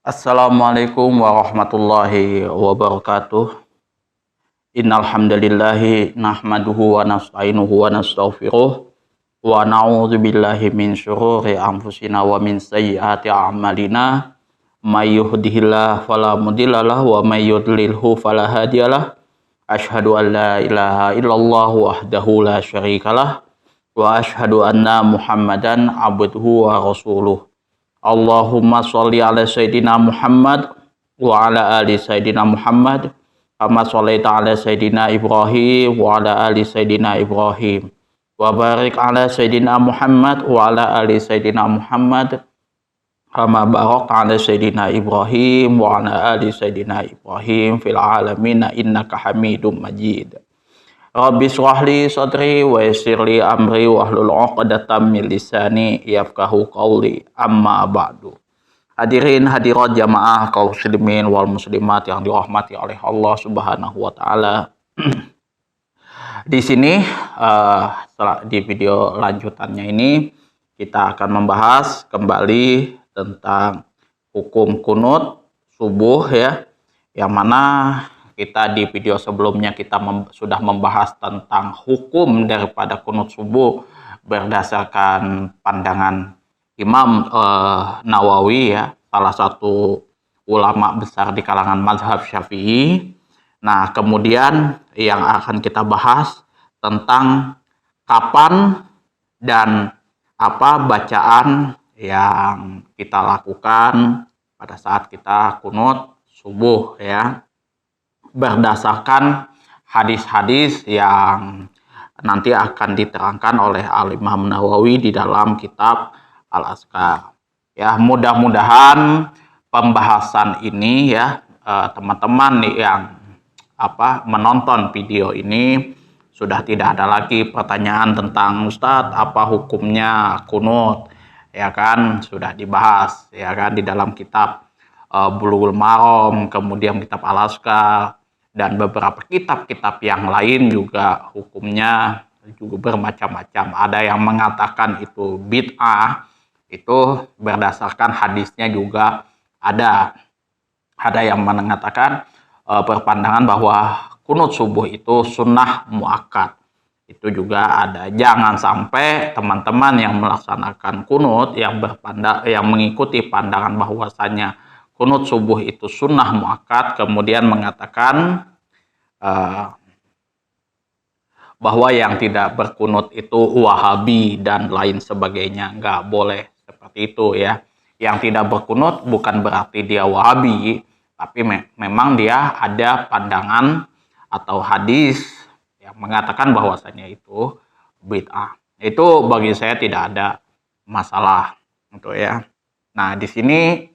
Assalamualaikum warahmatullahi wabarakatuh. Innal hamdalillahi nahmaduhu wa nasta'inuhu wa nastaghfiruh wa na'udzu billahi min syururi anfusina wa min sayyiati a'malina. May yahdihillahu fala mudhillalah wa may yudlilhu fala hadiyalah. Asyhadu an la ilaha illallah wahdahu la syarikalah wa asyhadu anna Muhammadan abduhu wa rasuluh. Allahumma sholli ala Sayyidina Muhammad wa ala ali Sayyidina Muhammad kama shollaita ala Sayyidina Ibrahim wa ala ali Sayyidina Ibrahim wa barik ala Sayyidina Muhammad wa ala ali Sayyidina Muhammad kama barakta ala Sayyidina Ibrahim wa ala ali Sayyidina Ibrahim fil alamin innaka Hamidum Majid. Rabbi shrah li sadri wa yassir li amri wahlul 'uqdatam min lisani yafqahu qawli. Amma ba'du. Hadirin hadirat jamaah kaum muslimin wal muslimat yang dirahmati oleh Allah Subhanahu wa taala. Di sini di video lanjutannya ini kita akan membahas kembali tentang hukum kunut subuh ya, yang mana kita di video sebelumnya kita sudah membahas tentang hukum daripada kunut subuh berdasarkan pandangan Imam Nawawi ya, salah satu ulama besar di kalangan mazhab Syafi'i. Nah, kemudian yang akan kita bahas tentang kapan dan apa bacaan yang kita lakukan pada saat kita kunut subuh ya, berdasarkan hadis-hadis yang nanti akan diterangkan oleh Al-Imam Nawawi di dalam kitab Al-Azkar. Ya, mudah-mudahan pembahasan ini ya, teman-teman yang menonton video ini sudah tidak ada lagi pertanyaan tentang Ustadz apa hukumnya kunut, ya kan, sudah dibahas ya kan di dalam kitab Bulughul Maram, kemudian kitab Al-Azkar dan beberapa kitab-kitab yang lain juga hukumnya juga bermacam-macam. Ada yang mengatakan itu bid'ah, itu berdasarkan hadisnya juga ada. Ada yang mengatakan berpandangan bahwa kunut subuh itu sunnah muakkad. Itu juga ada. Jangan sampai teman-teman yang melaksanakan kunut yang mengikuti pandangan bahwasanya kunut subuh itu sunnah muakkad kemudian mengatakan bahwa yang tidak berkunut itu wahabi dan lain sebagainya. Nggak boleh seperti itu ya. Yang tidak berkunut bukan berarti dia wahabi, tapi memang dia ada pandangan atau hadis yang mengatakan bahwasanya itu bid'ah. Itu bagi saya tidak ada masalah gitu ya. Nah, di sini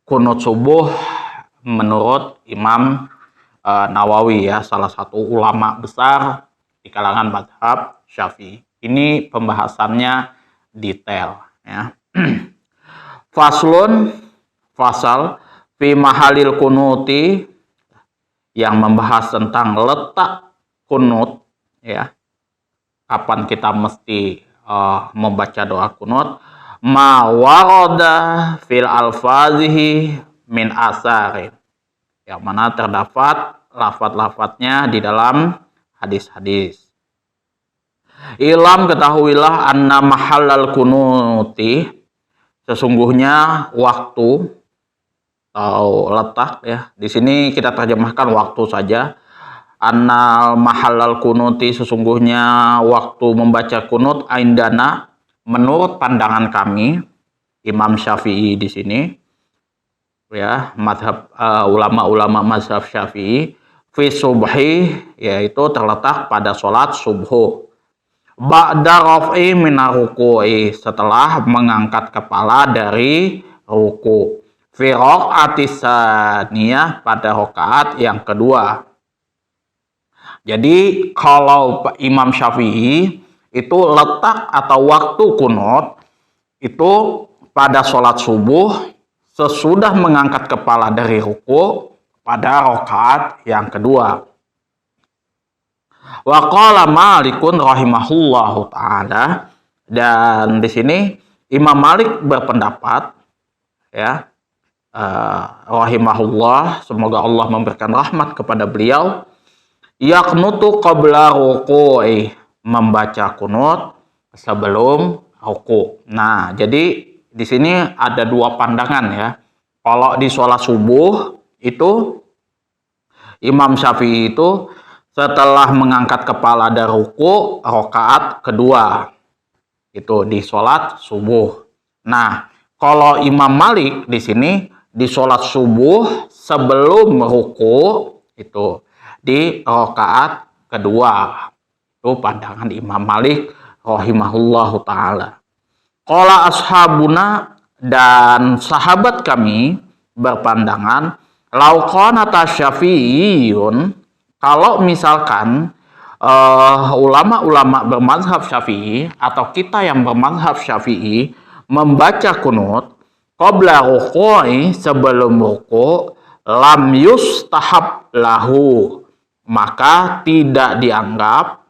kunut subuh menurut Imam Nawawi ya, salah satu ulama besar di kalangan mazhab Syafi'i. Ini pembahasannya detail ya. Fasal fi mahalil kunuti, yang membahas tentang letak kunut ya. Kapan kita mesti membaca doa kunut. Ma warada fil alfazihi min asarin, yang mana terdapat lafaz-lafaznya di dalam hadis-hadis. Ilam, ketahuilah, anna mahallal kunuti, sesungguhnya waktu atau letak ya. Di sini kita terjemahkan waktu saja. Anna mahallal kunuti, sesungguhnya waktu membaca kunut, indana, menurut pandangan kami Imam Syafi'i di sini ya, mazhab ulama-ulama mazhab Syafi'i, fi subhi, yaitu terletak pada sholat subuh, ba'da raf'i minar ruku'i, setelah mengangkat kepala dari ruku, fi raq'atis tsaniyah, pada rakaat yang kedua. Jadi kalau Imam Syafi'i itu letak atau waktu kunut itu pada sholat subuh sesudah mengangkat kepala dari ruku pada rakaat yang kedua. Wa qala Malikun rahimahullahu taala, dan di sini Imam Malik berpendapat, ya, rahimahullah, semoga Allah memberikan rahmat kepada beliau, yaqnutu qabla ruku'i, membaca kunut sebelum ruku. Nah, jadi di sini ada dua pandangan ya. Kalau di sholat subuh itu Imam Syafi'i itu setelah mengangkat kepala dari ruku, rakaat kedua. Itu di sholat subuh. Nah, kalau Imam Malik di sini di sholat subuh sebelum ruku itu di rakaat kedua. Itu pandangan Imam Malik rahimahullahu taala. Qala ashabuna, dan sahabat kami berpandangan, lau qanata syafi'iyun, kalau misalkan ulama-ulama bermazhab Syafi'i atau kita yang bermazhab Syafi'i membaca kunut qabla ruku'i, sebelum ruku', lam yustahab lahu, maka tidak dianggap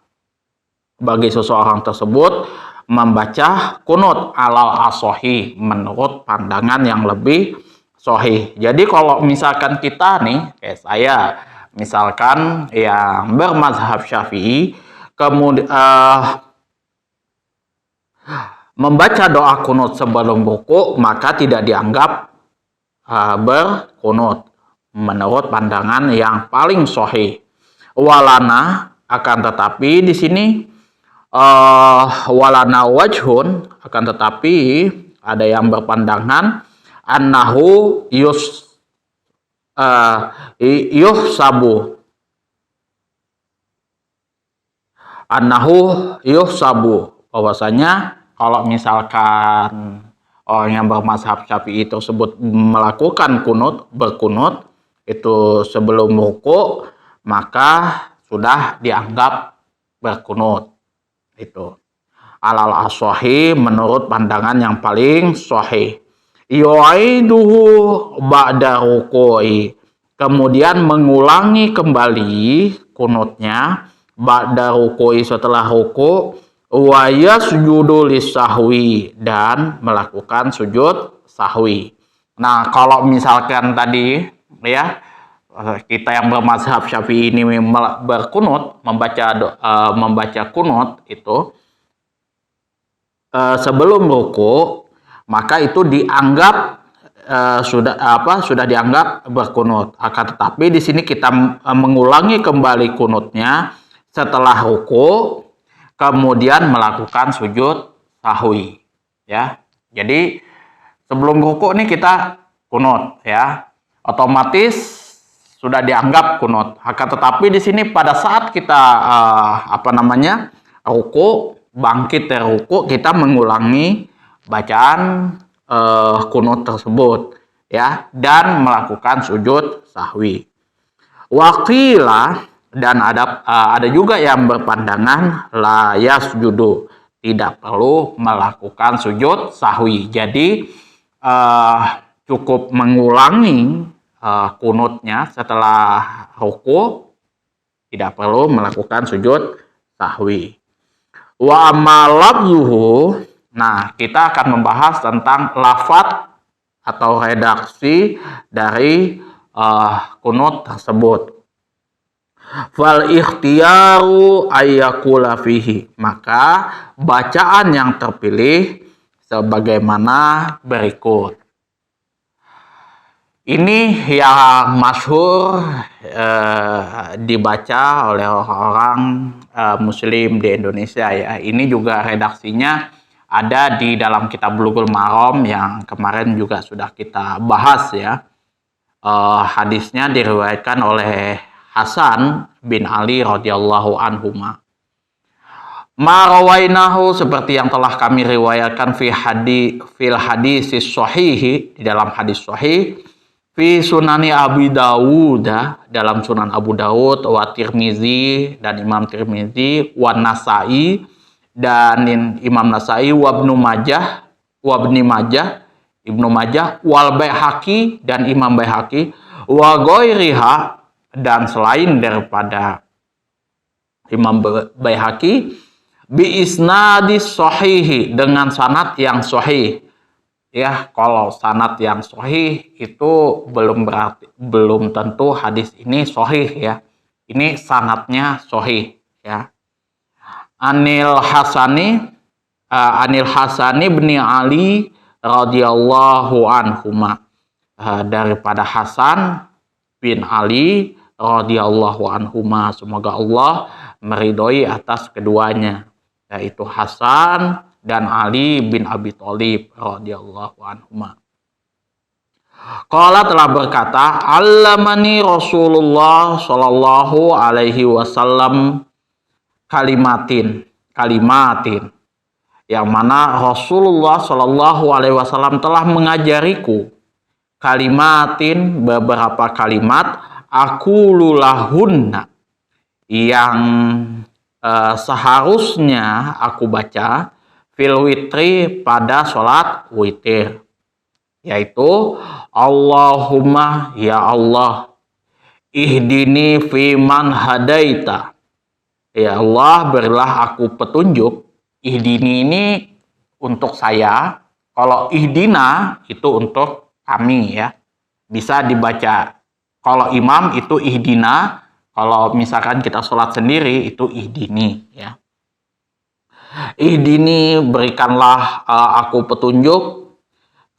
bagi seseorang tersebut membaca kunut alal asohi, menurut pandangan yang lebih sahih. Jadi kalau misalkan kita nih, kayak saya misalkan yang bermazhab Syafi'i, kemudian membaca doa kunut sebelum ruku, maka tidak dianggap berkunut menurut pandangan yang paling sahih. Walana, akan tetapi di sini walana wajhun, akan tetapi ada yang berpandangan annahu yuhsabu, bahwasanya kalau misalkan orang yang bermazhab Syafi'i tersebut melakukan berkunut itu sebelum ruku, maka sudah dianggap berkunut. Itu alal asohi, menurut pandangan yang paling sahih. Yu'iduhu ba'da ruku'i, kemudian mengulangi kembali kunutnya ba'da ruku'i, setelah ruku', wa yasjudu lisahwi, dan melakukan sujud sahwi. Nah, kalau misalkan tadi ya kita yang bermazhab Syafi'i ini berkunut, membaca kunut itu sebelum ruku, maka itu dianggap sudah dianggap berkunut. Akan tetapi di sini kita mengulangi kembali kunutnya setelah ruku, kemudian melakukan sujud sahwi, ya. Jadi sebelum ruku nih kita kunut, ya, otomatis sudah dianggap kunut. Akan tetapi di sini pada saat kita ruku, bangkit dari ruku, kita mengulangi bacaan kunut tersebut, ya, dan melakukan sujud sahwi. Waqila, dan ada juga yang berpandangan la yasjudu, tidak perlu melakukan sujud sahwi. Jadi cukup mengulangi kunutnya setelah ruku, tidak perlu melakukan sujud sahwi. Wa amalabzuhu, nah kita akan membahas tentang lafadz atau redaksi dari kunut tersebut. Fal ikhtiyaru ayyakula fihi, maka bacaan yang terpilih sebagaimana berikut. Ini yang masyhur dibaca oleh orang muslim di Indonesia, ya. Ini juga redaksinya ada di dalam kitab Bulughul Maram yang kemarin juga sudah kita bahas, ya. Hadisnya diriwayatkan oleh Hasan bin Ali radhiyallahu anhuma. Marawainahu, seperti yang telah kami riwayatkan fil hadis sahih, di dalam hadis sahih, fi sunani Abi Dawud, dalam sunan Abu Dawud, wa Tirmizi, dan Imam Tirmizi, wa Nasai, dan Imam Nasai, wa Ibnu Majah, wal Baihaqi, dan Imam Baihaqi, wa ghairiha, dan selain daripada Imam Baihaqi, bi isnadis sahihi, dengan sanad yang sahih. Ya, kalau sanad yang sahih itu belum tentu hadis ini sahih ya. Ini sanadnya sahih ya. Anil Hasani bin Ali radhiyallahu anhuma, daripada Hasan bin Ali radhiyallahu anhuma, semoga Allah meridhoi atas keduanya, yaitu Hasan dan Ali bin Abi Thalib radhiyallahu anhuma. Qala telah berkata, allamani Rasulullah sallallahu alaihi wasallam kalimatin, yang mana Rasulullah sallallahu alaihi wasallam telah mengajariku kalimatin, beberapa kalimat, aku lulahunna, yang seharusnya aku baca fil witri, pada sholat witir, yaitu Allahumma, ya Allah, ihdini fiman hadaita, ya Allah berilah aku petunjuk. Ihdini ini untuk saya, kalau ihdina itu untuk kami ya, bisa dibaca. Kalau imam itu ihdina, kalau misalkan kita sholat sendiri itu ihdini ya. Ihdini, berikanlah aku petunjuk,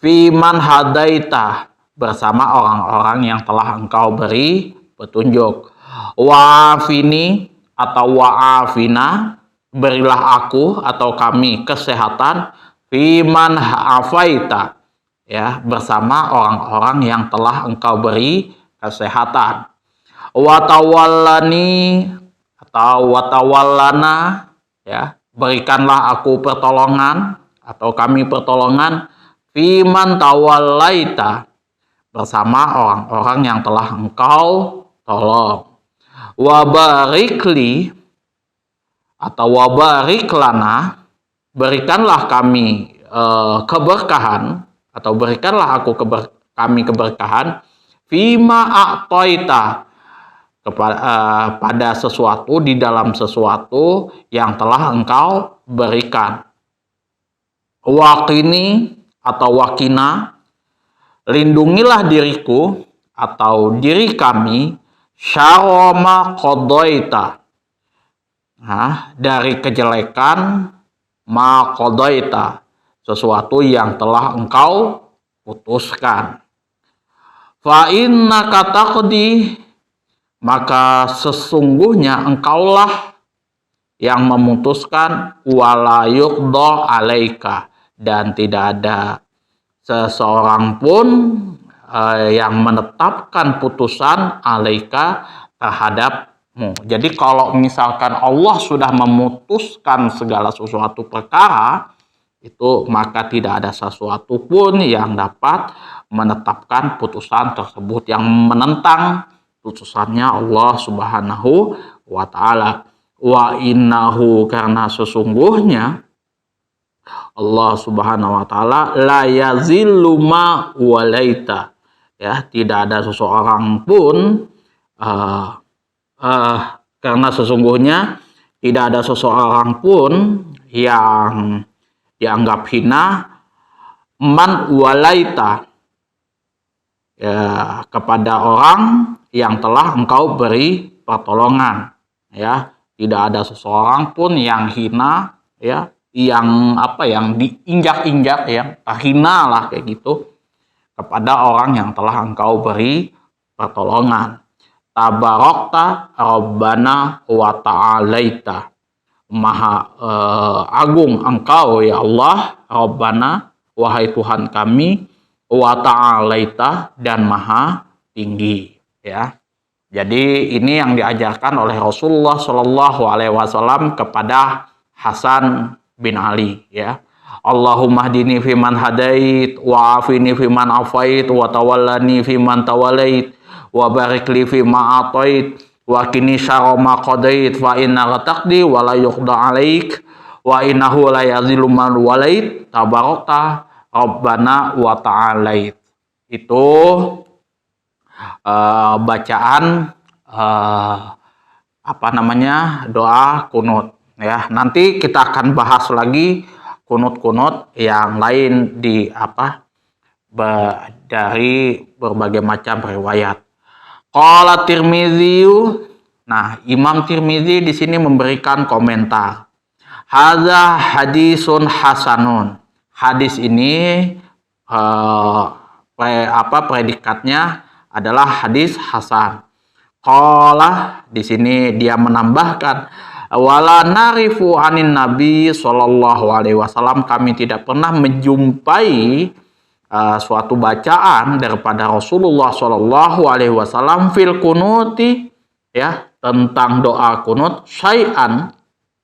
fiman hadaita, bersama orang-orang yang telah engkau beri petunjuk. Wa'afini atau wa'afina, berilah aku atau kami kesehatan, fiman afaita, ya, bersama orang-orang yang telah engkau beri kesehatan. Watawallani atau watawallana, ya, berikanlah aku pertolongan atau kami pertolongan, fiman tawallaita, bersama orang-orang yang telah engkau tolong. Wabarikli atau wabariklana, berikanlah kami keberkahan atau berikanlah aku kami keberkahan, fima a'taita, pada sesuatu, di dalam sesuatu yang telah engkau berikan. Waqini atau wakina, lindungilah diriku atau diri kami, syaroma qadaita, dari kejelekan ma qadaita, sesuatu yang telah engkau putuskan. Fa innaka taqdi, maka sesungguhnya engkaulah yang memutuskan, wala yuqda alaika, dan tidak ada seseorang pun yang menetapkan putusan alaika, terhadapmu. Jadi kalau misalkan Allah sudah memutuskan segala sesuatu perkara itu, maka tidak ada sesuatu pun yang dapat menetapkan putusan tersebut yang menentang putusannya Allah Subhanahu wa ta'ala. Wa innahu, karena sesungguhnya Allah Subhanahu wa ta'ala, la yazillu ma walaita, ya, tidak ada seseorang pun karena sesungguhnya tidak ada seseorang pun yang dianggap hina, man walaita, ya, kepada orang yang telah engkau beri pertolongan, ya, tidak ada seseorang pun yang hina, ya, yang diinjak-injak, yang terhina lah kayak gitu, kepada orang yang telah engkau beri pertolongan. Tabarokta Rabbana wa ta'alaita, maha agung engkau ya Allah, Rabbana, wahai Tuhan kami, wa ta'alaita, dan maha tinggi, ya. Jadi ini yang diajarkan oleh Rasulullah Shallallahu alaihi wasallam kepada Hasan bin Ali, ya. Allahumma hdini fiman hadait, wa afini fiman afait, wa tawallani fiman tawallait, wa barik li fima atait, wa qini syarra ma qadait, fa innaka taqdi wa la yuqda alaik, wa innahu la yazillu man walait, tabarakta Rabbana wa ta'alait. Itu bacaan doa kunut, ya. Nanti kita akan bahas lagi kunut-kunut yang lain di dari berbagai macam riwayat. Qala Tirmidzi. Nah, Imam Tirmidzi di sini memberikan komentar. Hadza hadisun hasanun. Hadis ini predikatnya adalah hadis hasan. Qala di sini dia menambahkan wala narifu anin nabi sallallahu alaihi wasallam, kami tidak pernah menjumpai suatu bacaan daripada Rasulullah sallallahu alaihi wasallam fil kunuti, ya, tentang doa kunut, syai'an,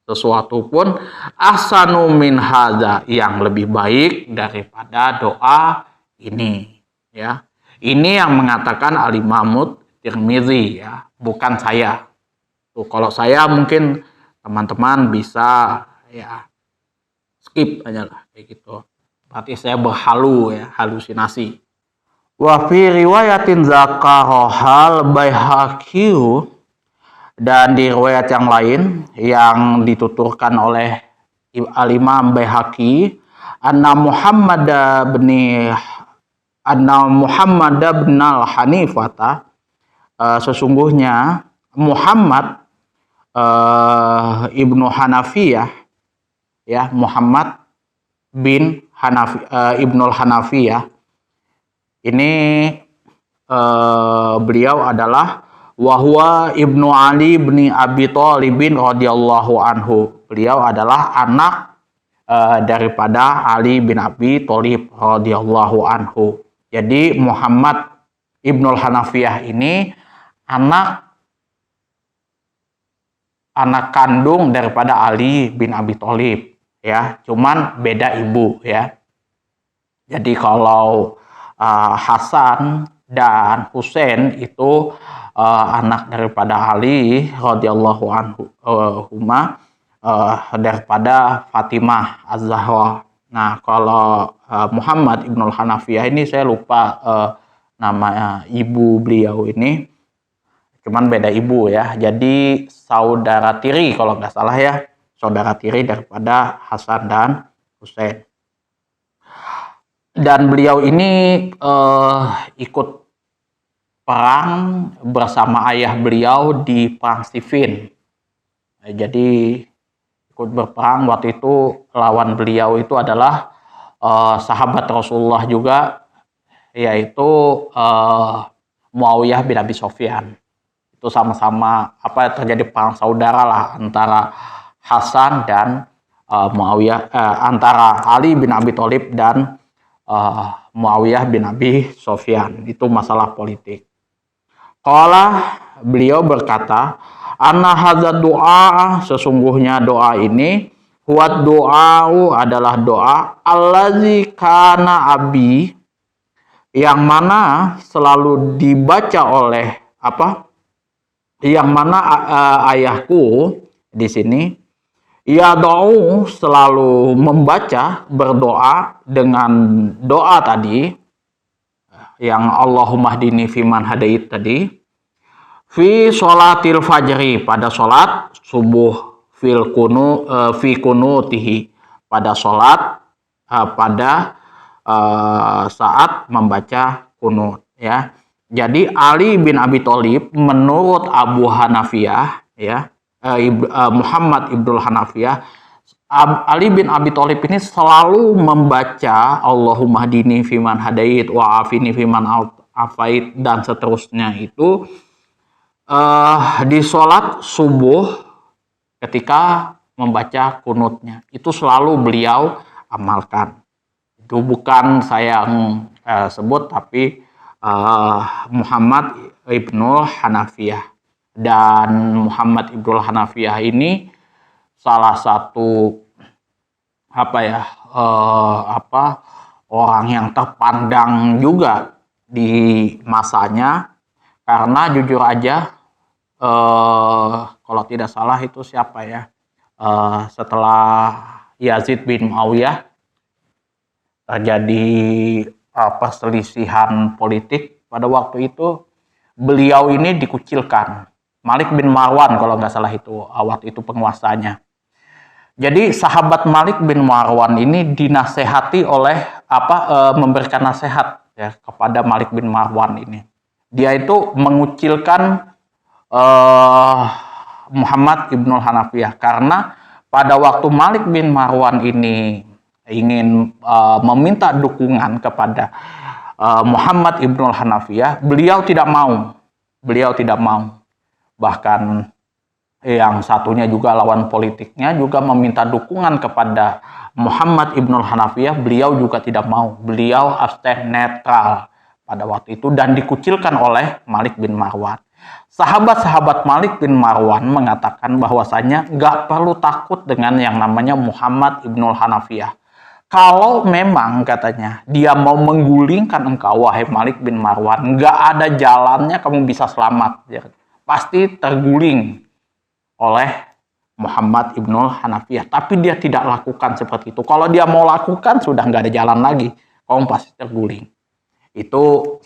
sesuatu pun, ahsanu min hadza, yang lebih baik daripada doa ini, ya. Ini yang mengatakan Al-Imam Tirmidzi, ya, bukan saya. Tuh, kalau saya mungkin teman-teman bisa ya skip aja lah kayak gitu. Berarti saya halusinasi. Wa fi riwayatin zakarohal Baihaqi, dan di riwayat yang lain yang dituturkan oleh Al-Imam Baihaqi, anna Muhammad bin al-Hanifata, sesungguhnya Muhammad ibnu Hanafiyah, ya, Muhammad bin Ibnul Hanafiyah ini beliau adalah wahwa ibnu Ali bin Abi Thalib radhiyallahu anhu. Beliau adalah anak daripada Ali bin Abi Thalib radhiyallahu anhu. Jadi Muhammad Ibnul Hanafiyah ini anak kandung daripada Ali bin Abi Thalib, ya, cuman beda ibu, ya. Jadi kalau Hasan dan Husain itu anak daripada Ali radhiyallahu anhu daripada Fatimah Az-Zahra. Nah, kalau Muhammad Ibnul Hanafiyah ini saya lupa nama ibu beliau ini, cuman beda ibu, ya. Jadi saudara tiri kalau nggak salah, ya, saudara tiri daripada Hasan dan Husain. Dan beliau ini ikut perang bersama ayah beliau di perang Siffin. Jadi ikut berperang waktu itu, lawan beliau itu adalah sahabat Rasulullah juga, yaitu Muawiyah bin Abi Sufyan. Itu sama-sama terjadi perang saudara lah antara Hasan dan Muawiyah, antara Ali bin Abi Thalib dan Muawiyah bin Abi Sufyan. Itu masalah politik. Qala, beliau berkata, anna hadza doa, sesungguhnya doa ini, huwa doa adalah doa allazi kana abi, yang mana selalu dibaca oleh yang mana ayahku di sini, ya doa, selalu membaca, berdoa dengan doa tadi yang Allahumma hdini fiman hadait tadi, fi sholatil fajri, pada sholat subuh, fi kunutihi, pada sholat pada saat membaca kunut, ya. Jadi Ali bin Abi Thalib menurut Abu Hanafiyah, ya, Muhammad Ibnul Hanafiyah, Ali bin Abi Thalib ini selalu membaca Allahumma hdini fiman hadait wa afini fiman afait dan seterusnya itu di sholat subuh ketika membaca kunutnya. Itu selalu beliau amalkan. Itu bukan saya yang sebut, tapi Muhammad Ibnul Hanafiyah. Dan Muhammad Ibnul Hanafiyah ini salah satu orang yang terpandang juga di masanya, karena jujur aja kalau tidak salah itu siapa, ya, setelah Yazid bin Muawiyah terjadi perselisihan politik pada waktu itu, beliau ini dikucilkan. Malik bin Marwan kalau nggak salah itu waktu itu penguasanya. Jadi sahabat Malik bin Marwan ini dinasehati oleh memberikan nasihat ya kepada Malik bin Marwan ini. Dia itu mengucilkan Muhammad ibnul Hanafiyah karena pada waktu Malik bin Marwan ini ingin meminta dukungan kepada Muhammad ibnul Hanafiyah, beliau tidak mau. Bahkan yang satunya juga lawan politiknya juga meminta dukungan kepada Muhammad ibnul Hanafiyah, beliau juga tidak mau. Beliau abstain netral pada waktu itu dan dikucilkan oleh Malik bin Marwan. Sahabat-sahabat Malik bin Marwan mengatakan bahwasanya nggak perlu takut dengan yang namanya Muhammad ibnul Hanafiyah. Kalau memang katanya dia mau menggulingkan engkau wahai Malik bin Marwan, nggak ada jalannya kamu bisa selamat. Ya. Pasti terguling oleh Muhammad ibnul Hanafiyah. Tapi dia tidak lakukan seperti itu. Kalau dia mau lakukan, sudah nggak ada jalan lagi. Kamu pasti terguling. Itu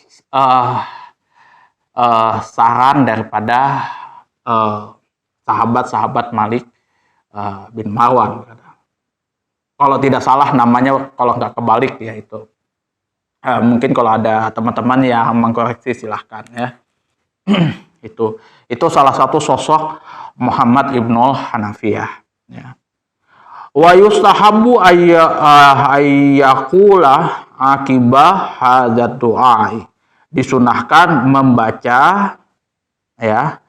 saran daripada sahabat-sahabat Malik bin Marwan. Kalau tidak salah namanya, kalau nggak kebalik ya itu. Mungkin kalau ada teman-teman yang mengkoreksi silahkan ya. Itu salah satu sosok Muhammad ibnul Hanafiyah ya. Wa yustahabu ayyakula akibah hadzat du'a. Disunahkan membaca ya,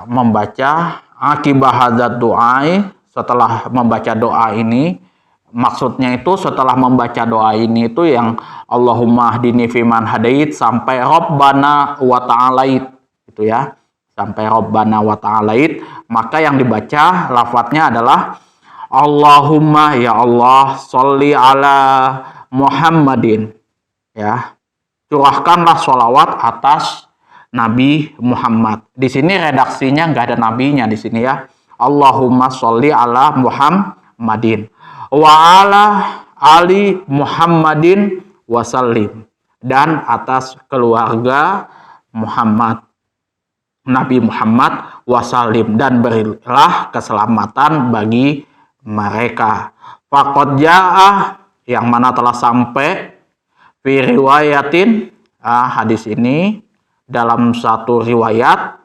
membaca akibah hadzat du'a, setelah membaca doa ini. Maksudnya itu setelah membaca doa ini itu yang Allahumma hdini fiman hadait sampai Rabbana wa ta'alait itu ya, sampai Rabbana wa ta'alait, maka yang dibaca lafadznya adalah Allahumma ya Allah sholli ala Muhammadin ya, curahkanlah sholawat atas Nabi Muhammad. Di sini redaksinya nggak ada nabinya di sini ya. Allahumma sholli ala Muhammadin wa ala ali Muhammadin wasallim, dan atas keluarga Muhammad, Nabi Muhammad wasallim, dan berilah keselamatan bagi mereka. Faqad ja'ah, yang mana telah sampai fi riwayatin, hadis ini dalam satu riwayat,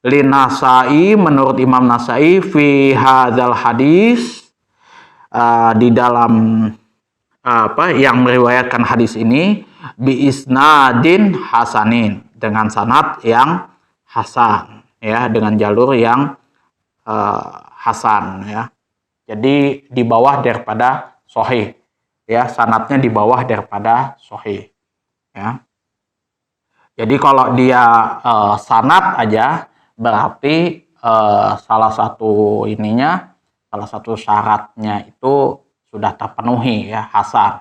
linasai, menurut Imam Nasai, fi hadzal hadis, di dalam yang meriwayatkan hadis ini, bi isnadin hasanin, dengan sanad yang hasan ya, dengan jalur yang hasan ya. Jadi di bawah daripada sahih ya, sanadnya di bawah daripada sahih ya. Jadi kalau dia sanad aja berarti salah satu syaratnya itu sudah terpenuhi ya, hasan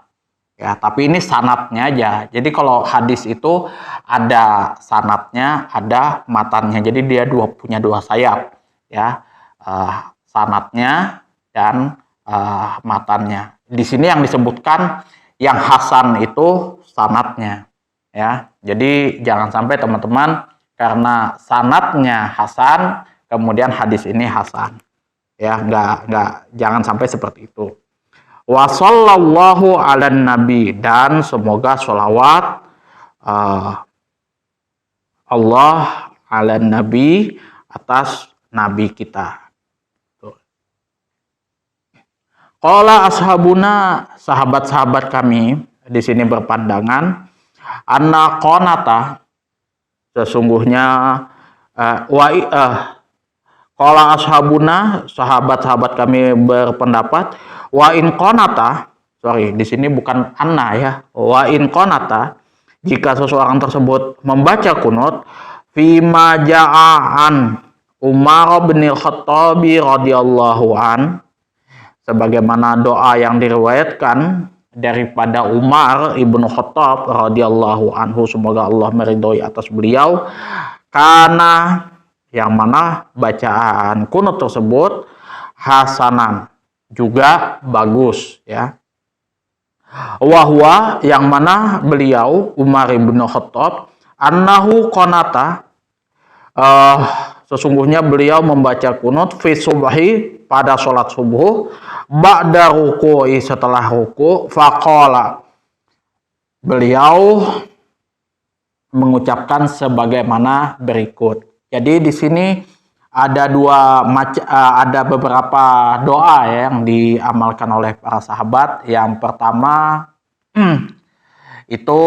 ya. Tapi ini sanadnya aja. Jadi kalau hadis itu ada sanadnya, ada matannya. Jadi dia punya dua sayap ya, sanadnya dan matannya. Di sini yang disebutkan yang hasan itu sanadnya ya. Jadi jangan sampai teman-teman karena sanadnya hasan kemudian hadis ini hasan ya, jangan sampai seperti itu. Wa sallallahu ala nabi, dan semoga sholawat Allah ala nabi, atas nabi kita. Qala ashabuna, sahabat-sahabat kami di sini berpandangan, anna qanata, sesungguhnya qala ashabuna, sahabat-sahabat kami berpendapat, wa in qanata, di sini bukan anna ya, wa in qanata, jika seseorang tersebut membaca kunut, fima ja'an Umar bin Khattab radhiyallahu an, sebagaimana doa yang diriwayatkan daripada Umar ibnu Khattab radhiyallahu anhu, semoga Allah meridhoi atas beliau, karena yang mana bacaan kunut tersebut hasanan, juga bagus ya. Wahwa, yang mana beliau Umar ibnu Khattab, annahu qanata, sesungguhnya beliau membaca kunut fi subhi, pada sholat subuh, ba'da ruku'i, setelah ruku, faqala, beliau mengucapkan sebagaimana berikut. Jadi di sini ada ada beberapa doa ya, yang diamalkan oleh para sahabat. Yang pertama itu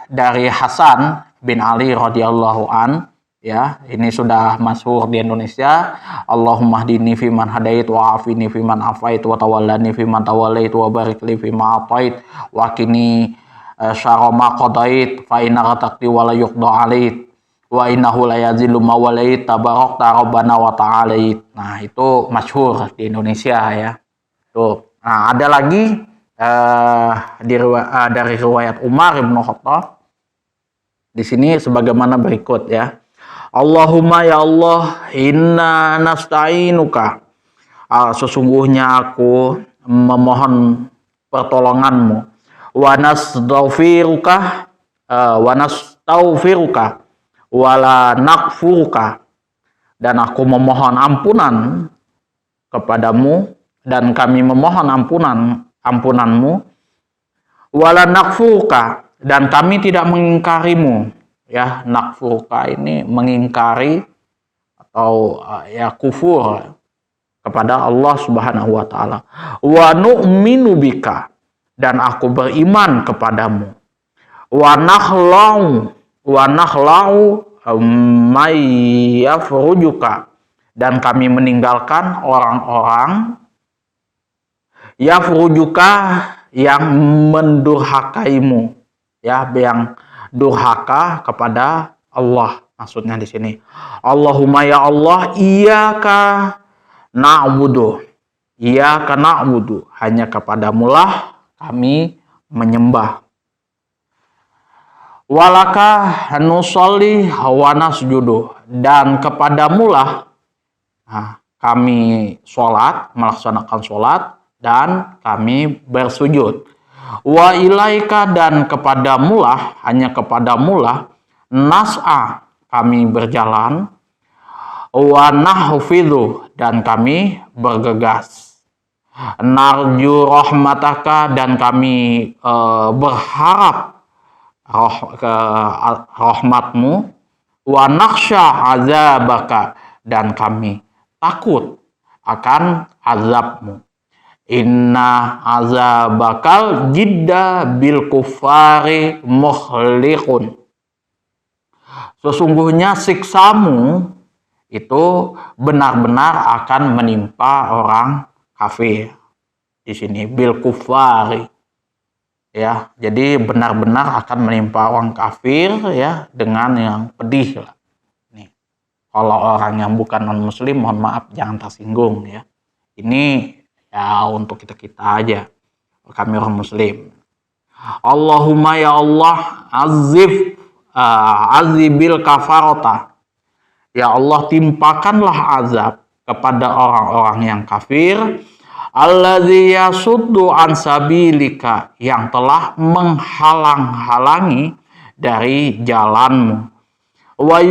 dari Hasan bin Ali radhiyallahu an, ya, ini sudah masyhur di Indonesia. Allahumma hdini fiman hadait wa afini fiman afait wa tawallani fiman tawallait wa barik li fima atait wa qini syarra ma qadait fa innaka taqdi wa la yuqda alait wa innahu la yazillu ma walait tabarakta rabbana wa ta'alait. Nah, itu masyhur di Indonesia ya. Tuh. Nah, ada lagi dari riwayat Umar bin Khattab. Di sini sebagaimana berikut ya. Allahumma ya Allah, inna nasta'inuka. Sesungguhnya aku memohon pertolonganmu. Wa nastaghfiruka wala nakfuruka, dan aku memohon ampunan kepadamu dan kami memohon ampunanmu, wala nakfuruka, dan kami tidak mengingkarimu. Ya, nakfuruka ini mengingkari atau ya kufur kepada Allah Subhanahu wa taala. Wa nu'minu bika, dan aku beriman kepadamu. Wa nakhlau may yafrujuka, dan kami meninggalkan orang-orang yafrujuka yang mendurhakaimu, ya, yang durhaka kepada Allah. Maksudnya di sini, Allahumma ya Allah, iyyaka na'budu, hanya kepadamulah kami menyembah. Walaka nusolli wa nasjudu, dan kepadamulah kami melaksanakan sholat dan kami bersujud. Wa ilaika, dan kepadamulah, hanya kepadamulah, nas'a, kami berjalan. Wa nahfidhu, dan kami bergegas. Narju rahmataka, dan kami berharap rahmatmu. Wa nakhsha azabaka, dan kami takut akan azabmu. Inna azabakal jidda bil kufari muhliqun. Sesungguhnya siksamu itu benar-benar akan menimpa orang kafir. Di sini bil kufari, ya, jadi benar-benar akan menimpa orang kafir ya, dengan yang pedih lah. Nih, kalau orang yang bukan non muslim, mohon maaf jangan tersinggung ya. Ini ya untuk kita aja, kami orang muslim. Allahumma ya Allah, azibil kafarota, ya Allah, timpakanlah azab kepada orang-orang yang kafir. Alladzi yasuddu an sabilika, yang telah menghalang-halangi dari jalanmu. Wa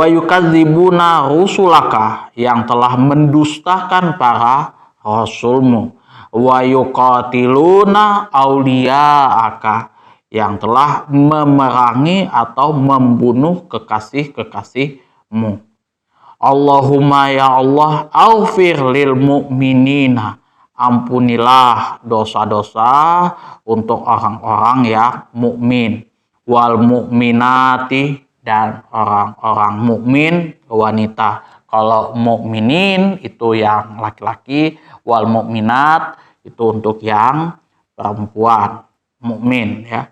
yukadzibuna rusulaka, yang telah mendustakan para rasulmu. Wa yuqatiluna auliya'aka, yang telah memerangi atau membunuh kekasih-kekasihmu. Allahumma ya Allah, aufir lil mu'minina, ampunilah dosa-dosa untuk orang-orang yang mukmin. Wal mu'minati, dan orang-orang mukmin wanita. Kalau mukminin itu yang laki-laki, wal mukminat itu untuk yang perempuan mukmin ya.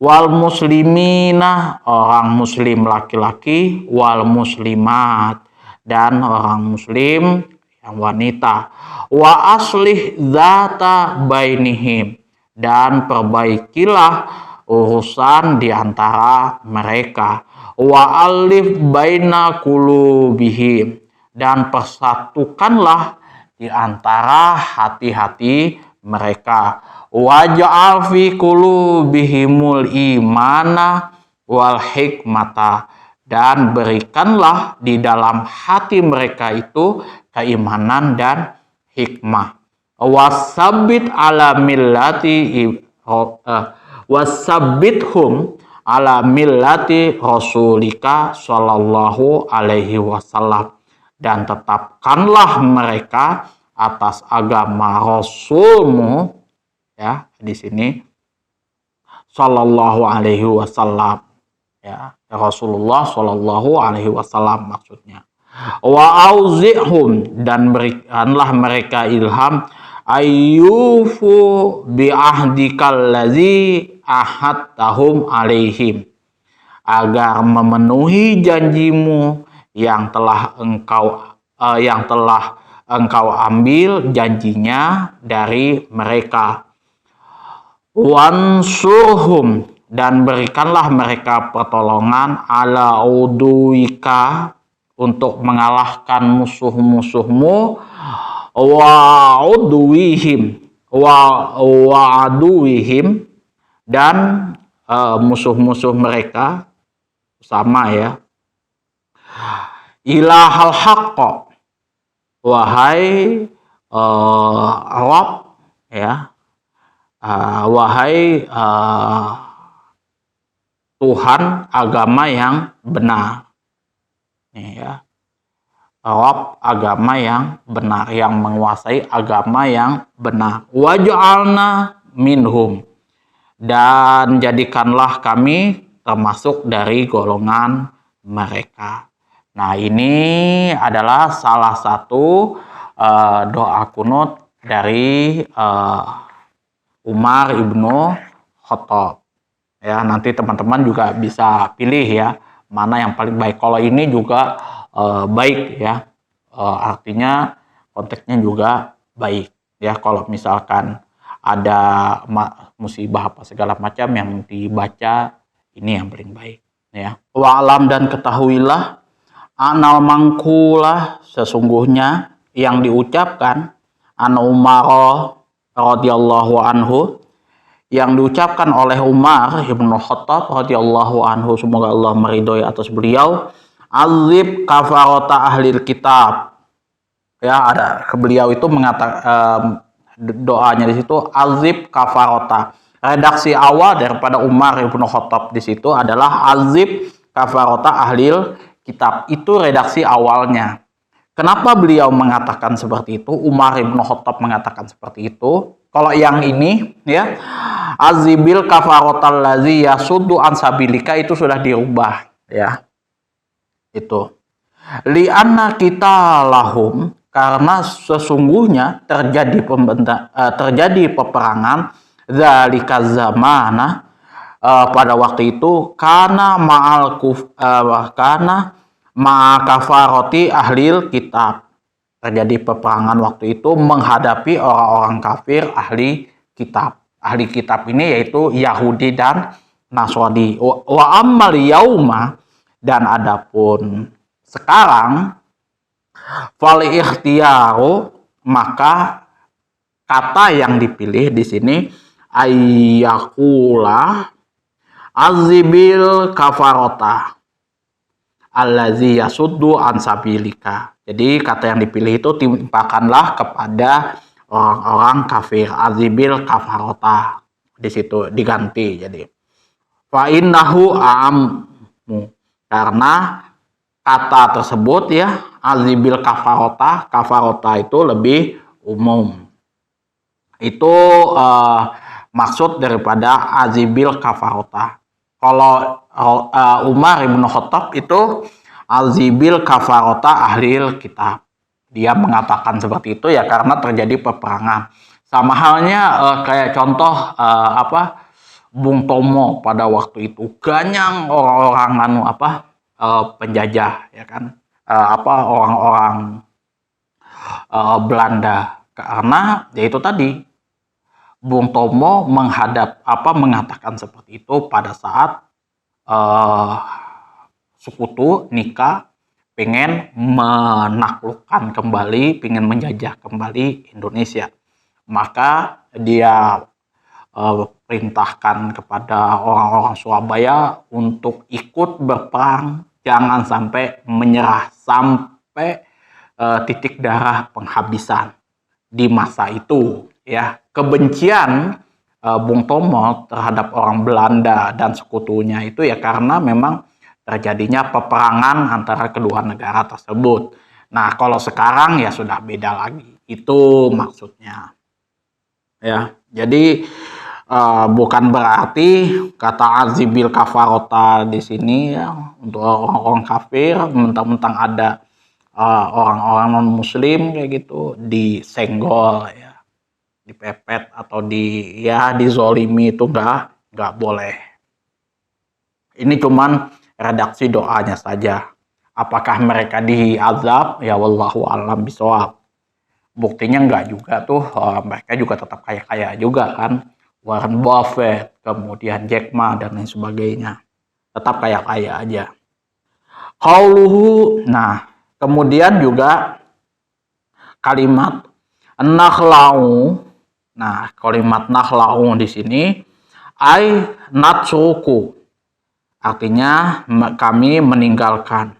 Wal muslimina, orang muslim laki-laki, wal muslimat, dan orang muslim yang wanita. Wa aslih zata bainihim, dan perbaikilah urusan di antara mereka. Wa alif baina qulubihim, dan persatukanlah di antara hati-hati mereka. Waj'al fi qulubihimul imana wal hikmata, dan berikanlah di dalam hati mereka itu keimanan dan hikmah. Wasabbit ala millati wasabbithum ala millati rasulika sallallahu alaihi wasallam, dan tetapkanlah mereka atas agama Rasulmu, ya di sini sallallahu alaihi wasallam, ya Rasulullah sallallahu alaihi wasallam maksudnya. Wa auzi'hum, dan berikanlah mereka ilham, ayyufu bi ahdikal ladzi ahadtahum alaihim, agar memenuhi janjimu yang telah engkau ambil janjinya dari mereka. Wansurhum, dan berikanlah mereka pertolongan ala uduika, untuk mengalahkan musuh-musuhmu, wa'aduwihim, dan musuh-musuh mereka sama, ya. Ilahal haqqa, wahai Rabb, ya, wahai Tuhan agama yang benar. Ya, Rabb agama yang benar, yang menguasai agama yang benar. Waj'alna minhum, dan jadikanlah kami termasuk dari golongan mereka. Nah, ini adalah salah satu doa kunut dari Umar ibnu Khattab. Ya, nanti teman-teman juga bisa pilih ya, mana yang paling baik. Kalau ini juga baik ya, artinya konteksnya juga baik ya. Kalau misalkan ada musibah apa segala macam yang dibaca, ini yang paling baik ya. Wa'alam, dan ketahuilah, anal mangkulah, sesungguhnya yang diucapkan, an Umar radhiyallahu anhu, yang diucapkan oleh Umar ibnu Khattab radhiyallahu anhu, semoga Allah meridhoi atas beliau, azib kafarota ahlil kitab. Ya, ada beliau itu mengatakan doanya di situ azib kafarota. Redaksi awal daripada Umar ibnu Khattab di situ adalah azib kafarota ahlil kitab. Itu redaksi awalnya. Kenapa beliau mengatakan seperti itu? Umar ibnu Khattab mengatakan seperti itu. Kalau yang ini ya, azibil kafarotal ladzi yasuddu an sabilika, itu sudah dirubah ya. Itu li'anna kita lahum, karena sesungguhnya terjadi peperangan zalika zamana, pada waktu itu, karena ma'akafaroti ahlil kitab, terjadi peperangan waktu itu menghadapi orang-orang kafir ahli kitab. Ahli kitab ini yaitu Yahudi dan Nasrani. Wa ammal yauma, dan adapun sekarang, fal ikhtiyaru, maka kata yang dipilih di sini ayyakula azibil kafarota allazi yasuddu an sabilika. Jadi kata yang dipilih itu timpakanlah kepada orang-orang kafir, azibil kafarota, di situ diganti jadi fa innahu a'ammu, karena kata tersebut ya, azibil kafarota itu lebih umum. Itu maksud daripada azibil kafarota. Kalau Umar ibnu Khattab itu azibil kafarota ahlil kitab, dia mengatakan seperti itu ya karena terjadi peperangan. Sama halnya kayak contoh Bung Tomo pada waktu itu ganyang orang-orang penjajah ya kan, orang-orang Belanda, karena yaitu tadi Bung Tomo mengatakan seperti itu pada saat sekutu nikah pengen menaklukkan kembali, pengen menjajah kembali Indonesia. Maka dia perintahkan kepada orang-orang Surabaya untuk ikut berperang jangan sampai menyerah sampai titik darah penghabisan di masa itu, ya. Kebencian Bung Tomo terhadap orang Belanda dan sekutunya itu ya karena memang terjadinya peperangan antara kedua negara tersebut. Nah, kalau sekarang ya sudah beda lagi. Itu maksudnya. Ya, jadi bukan berarti kata azibil kafarota di sini ya untuk orang-orang kafir mentang-mentang ada orang-orang non muslim kayak gitu disenggol ya, dipepet atau dizolimi itu nggak boleh. Ini cuman redaksi doanya saja. Apakah mereka diazab? Ya wallahu a'lam bishawab. Buktinya enggak juga tuh, mereka juga tetap kaya-kaya juga kan. Warren Buffett, kemudian Jack Ma dan lain sebagainya. Tetap kaya-kaya aja. Qauluhu, nah, kemudian juga kalimat nakhlau. Nah, kalimat nakhlau di sini ai natsuku. Artinya kami meninggalkan.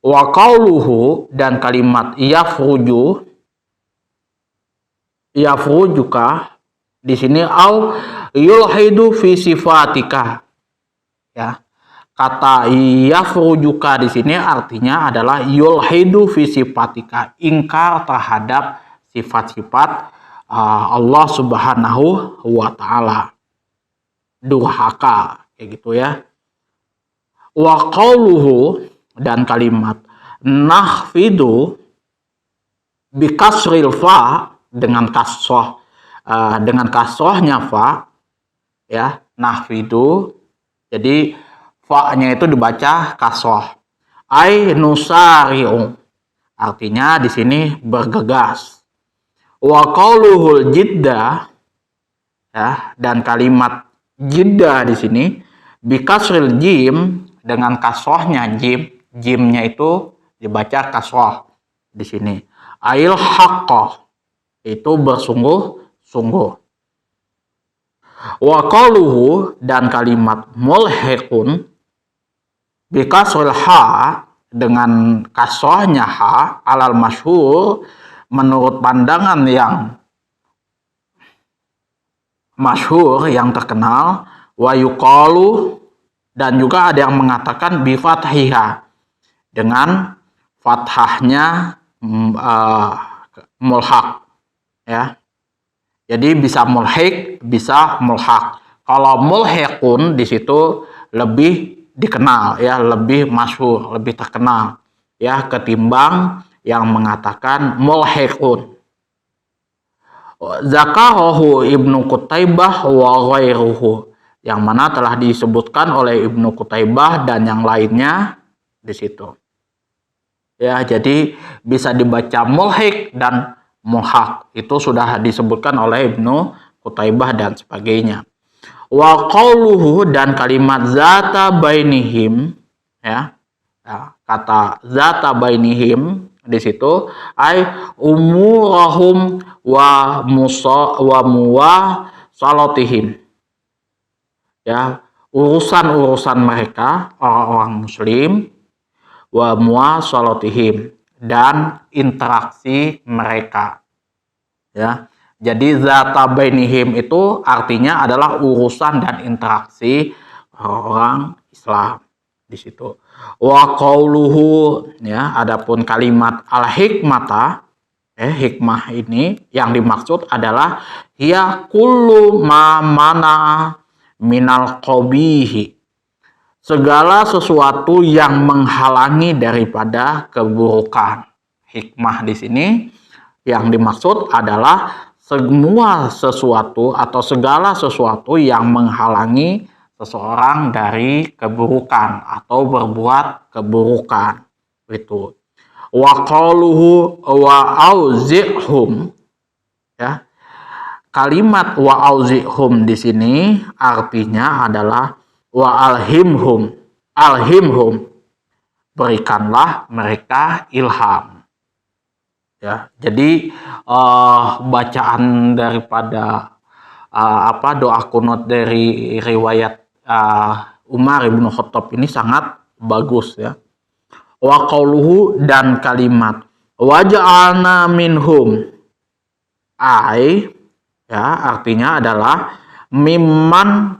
Wa qauluhu dan kalimat yafrujuka di sini au yulhidu fi sifatika. Ya. Kata yafrujuka di sini artinya adalah yulhidu fi sifatika, ingkar terhadap sifat-sifat Allah Subhanahu wa taala. Durhaka kayak gitu ya. Wa qauluhu dan kalimat nahfidu bikasril fa dengan kasrohnya fa ya, nahfidu, jadi fa-nya itu dibaca kasroh. Ai nusari'u artinya di sini bergegas. Wa qauluhul jidda ya, dan kalimat jidda di sini bikasril jim dengan kasrohnya jimnya itu dibaca kasroh di sini. Ail haqqah itu bersungguh-sungguh. Wa qaluhu dan kalimat mulhiqun bikasril ha dengan kasrohnya ha alal masyhur menurut pandangan yang masyhur yang terkenal. Wa yuqalu dan juga ada yang mengatakan bi fathiha dengan fathahnya mulhaq ya. Jadi bisa mulhiq, bisa mulhaq. Kalau mulhiqun di situ lebih dikenal ya, lebih masyhur, lebih terkenal ya ketimbang yang mengatakan mulhiqun. Zakarahu Ibnu Qutaibah wa ghairuhu, yang mana telah disebutkan oleh Ibnu Qutaibah dan yang lainnya di situ. Ya, jadi bisa dibaca mulhiq dan mulhaq. Itu sudah disebutkan oleh Ibnu Qutaibah dan sebagainya. Wa qauluhu dan kalimat zata bainihim ya. Kata zata bainihim di situ ai umurahum wa muwasalatihim. Ya, urusan-urusan mereka orang-orang muslim wa muwasalatihim dan interaksi mereka. Ya. Jadi zata bainihim itu artinya adalah urusan dan interaksi orang Islam di situ. Wa qauluhu ya, adapun kalimat al-hikmata hikmah ini yang dimaksud adalah hiya kullu ma mana minal qabihi, segala sesuatu yang menghalangi daripada keburukan. Hikmah di sini yang dimaksud adalah semua sesuatu atau segala sesuatu yang menghalangi seseorang dari keburukan atau berbuat keburukan. Itu. Wa qaluhu wa auzi'hum ya. Kalimat wa auzi'hum di sini artinya adalah wa alhimhum, berikanlah mereka ilham. Ya, jadi bacaan daripada doa kunut dari riwayat Umar bin Khattab ini sangat bagus ya. Wa qauluhu, dan kalimat wa ja'alna minhum, ya artinya adalah mimman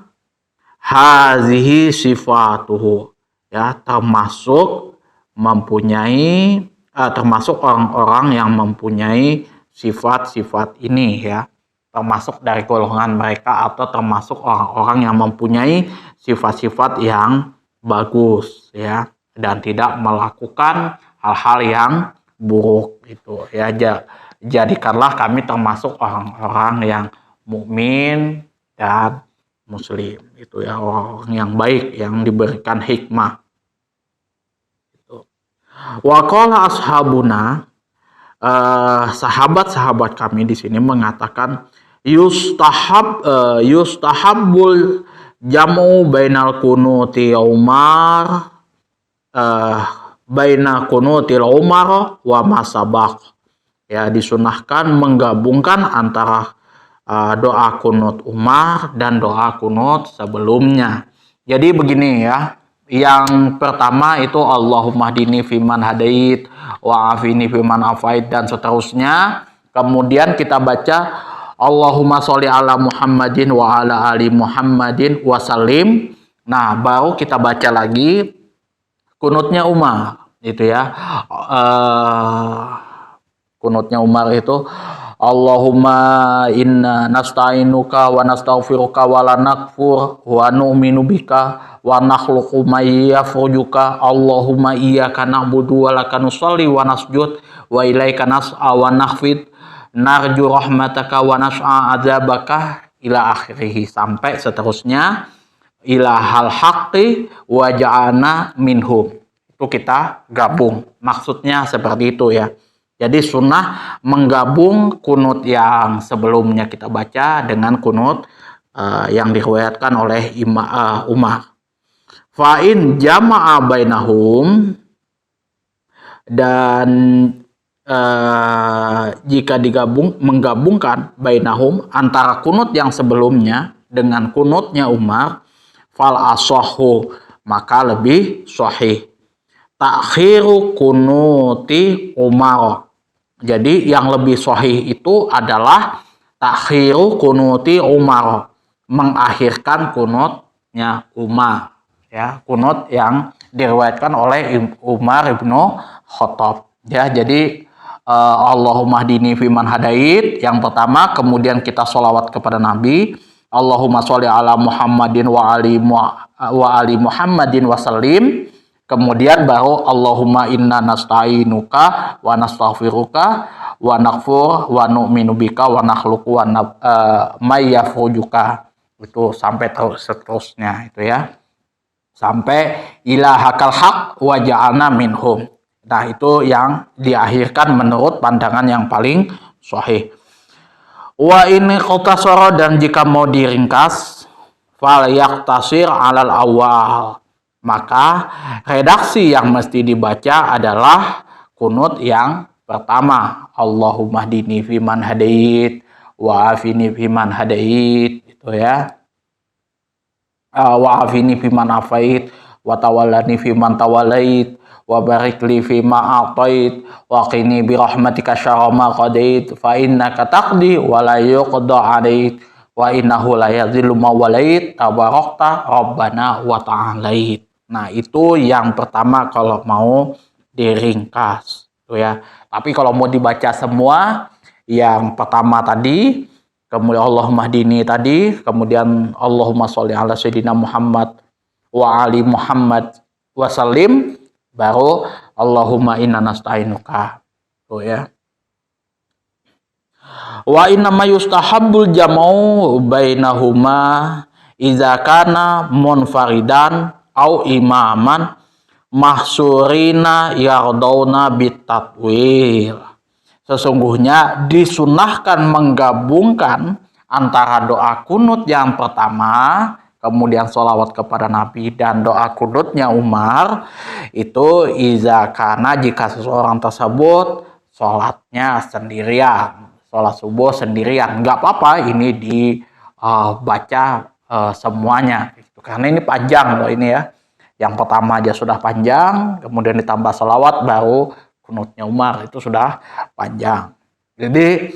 hazihi sifatuhu, ya termasuk mempunyai termasuk orang-orang yang mempunyai sifat-sifat ini ya, termasuk dari golongan mereka atau termasuk orang-orang yang mempunyai sifat-sifat yang bagus ya, dan tidak melakukan hal-hal yang buruk itu ya. Jadikanlah kami termasuk orang-orang yang mukmin dan muslim itu ya, orang yang baik yang diberikan hikmah. Wa qala ashabuna, sahabat-sahabat kami di sini mengatakan yustahabbul jamu bainal kunuti umar baina kunutil umar wa masabaq, ya disunahkan menggabungkan antara doa kunut Umar dan doa kunut sebelumnya. Jadi begini ya, yang pertama itu Allahumma hdini fiman hadait wa afini fiman afait dan seterusnya. Kemudian kita baca Allahumma sholli ala Muhammadin wa ala ali Muhammadin wa sallim. Nah, baru kita baca lagi kunutnya Umar itu ya. Kunutnya Umar itu Allahumma inna nasta'inuka wa nastaghfiruka wa la nakfur wa nu'minu bika wa nakhluqu may yafrujuka Allahumma iyyaka na'budu wa laka nusalli wa nasjud wa ilaika nas'a wa nakhfid narju rahmataka wa nas'a adzabaka ila akhirih, sampai seterusnya ila hal haqqi wa ja'ana minhum. Itu kita gabung, maksudnya seperti itu ya. Jadi sunnah menggabung kunut yang sebelumnya kita baca dengan kunut yang diriwayatkan oleh Umar. Fa'in jama'a bainahum, dan jika menggabungkan bainahum antara kunut yang sebelumnya dengan kunutnya Umar, fal asahhu, maka lebih sahih takhiru kunuti Umar. Jadi yang lebih sahih itu adalah takhiru kunuti Umar, mengakhirkan kunutnya Umar ya, kunut yang diriwayatkan oleh Umar ibnu Khattab ya. Jadi Allahumma hdini fiman hadait yang pertama, kemudian kita sholawat kepada Nabi, Allahumma sholli ala Muhammadin wa ali Muhammadin wa sallim. Kemudian baru Allahumma inna nasta'inuka wa nastaghfiruka wa nakfur wa nu'minu bika wa nakhluqu wa may yafrujuka. Itu sampai seterusnya itu ya. Sampai ilahakal haq wa ja'alna minhum. Nah, itu yang diakhirkan menurut pandangan yang paling sahih. Wa ini qatasara, dan jika mau diringkas fal yaqtasir alal awal, maka redaksi yang mesti dibaca adalah kunut yang pertama, Allahumma hdini fiman hadait wa afini fiman hadait itu ya, wa afini fiman afait wa tawallani fiman tawallait wa barik li fima atait wa qini bi rahmatika syarra ma qadait fa innaka taqdi wa la yuqda alait wa innahu la yadhillu ma walait tabarakta rabbana wa ta'alait. Nah, itu yang pertama kalau mau diringkas tuh ya. Tapi kalau mau dibaca semua, yang pertama tadi, kemudian Allahumma hdini tadi, kemudian Allahumma sholli ala sayyidina Muhammad wa ali Muhammad wa sallim, baru Allahumma inna nasta'inuka tuh ya. Wa inna ma yustahabbul jam'u bainahuma idza kana munfaridan au imaman mahsurina yardawna bitatwil. Sesungguhnya disunahkan menggabungkan antara doa kunut yang pertama, kemudian sholawat kepada Nabi, dan doa kunutnya Umar itu izakana jika seseorang tersebut sholatnya sendirian, sholat subuh sendirian, nggak apa-apa ini dibaca semuanya gitu. Karena ini panjang loh ini ya. Yang pertama aja sudah panjang, kemudian ditambah sholawat, baru kunutnya Umar itu sudah panjang. Jadi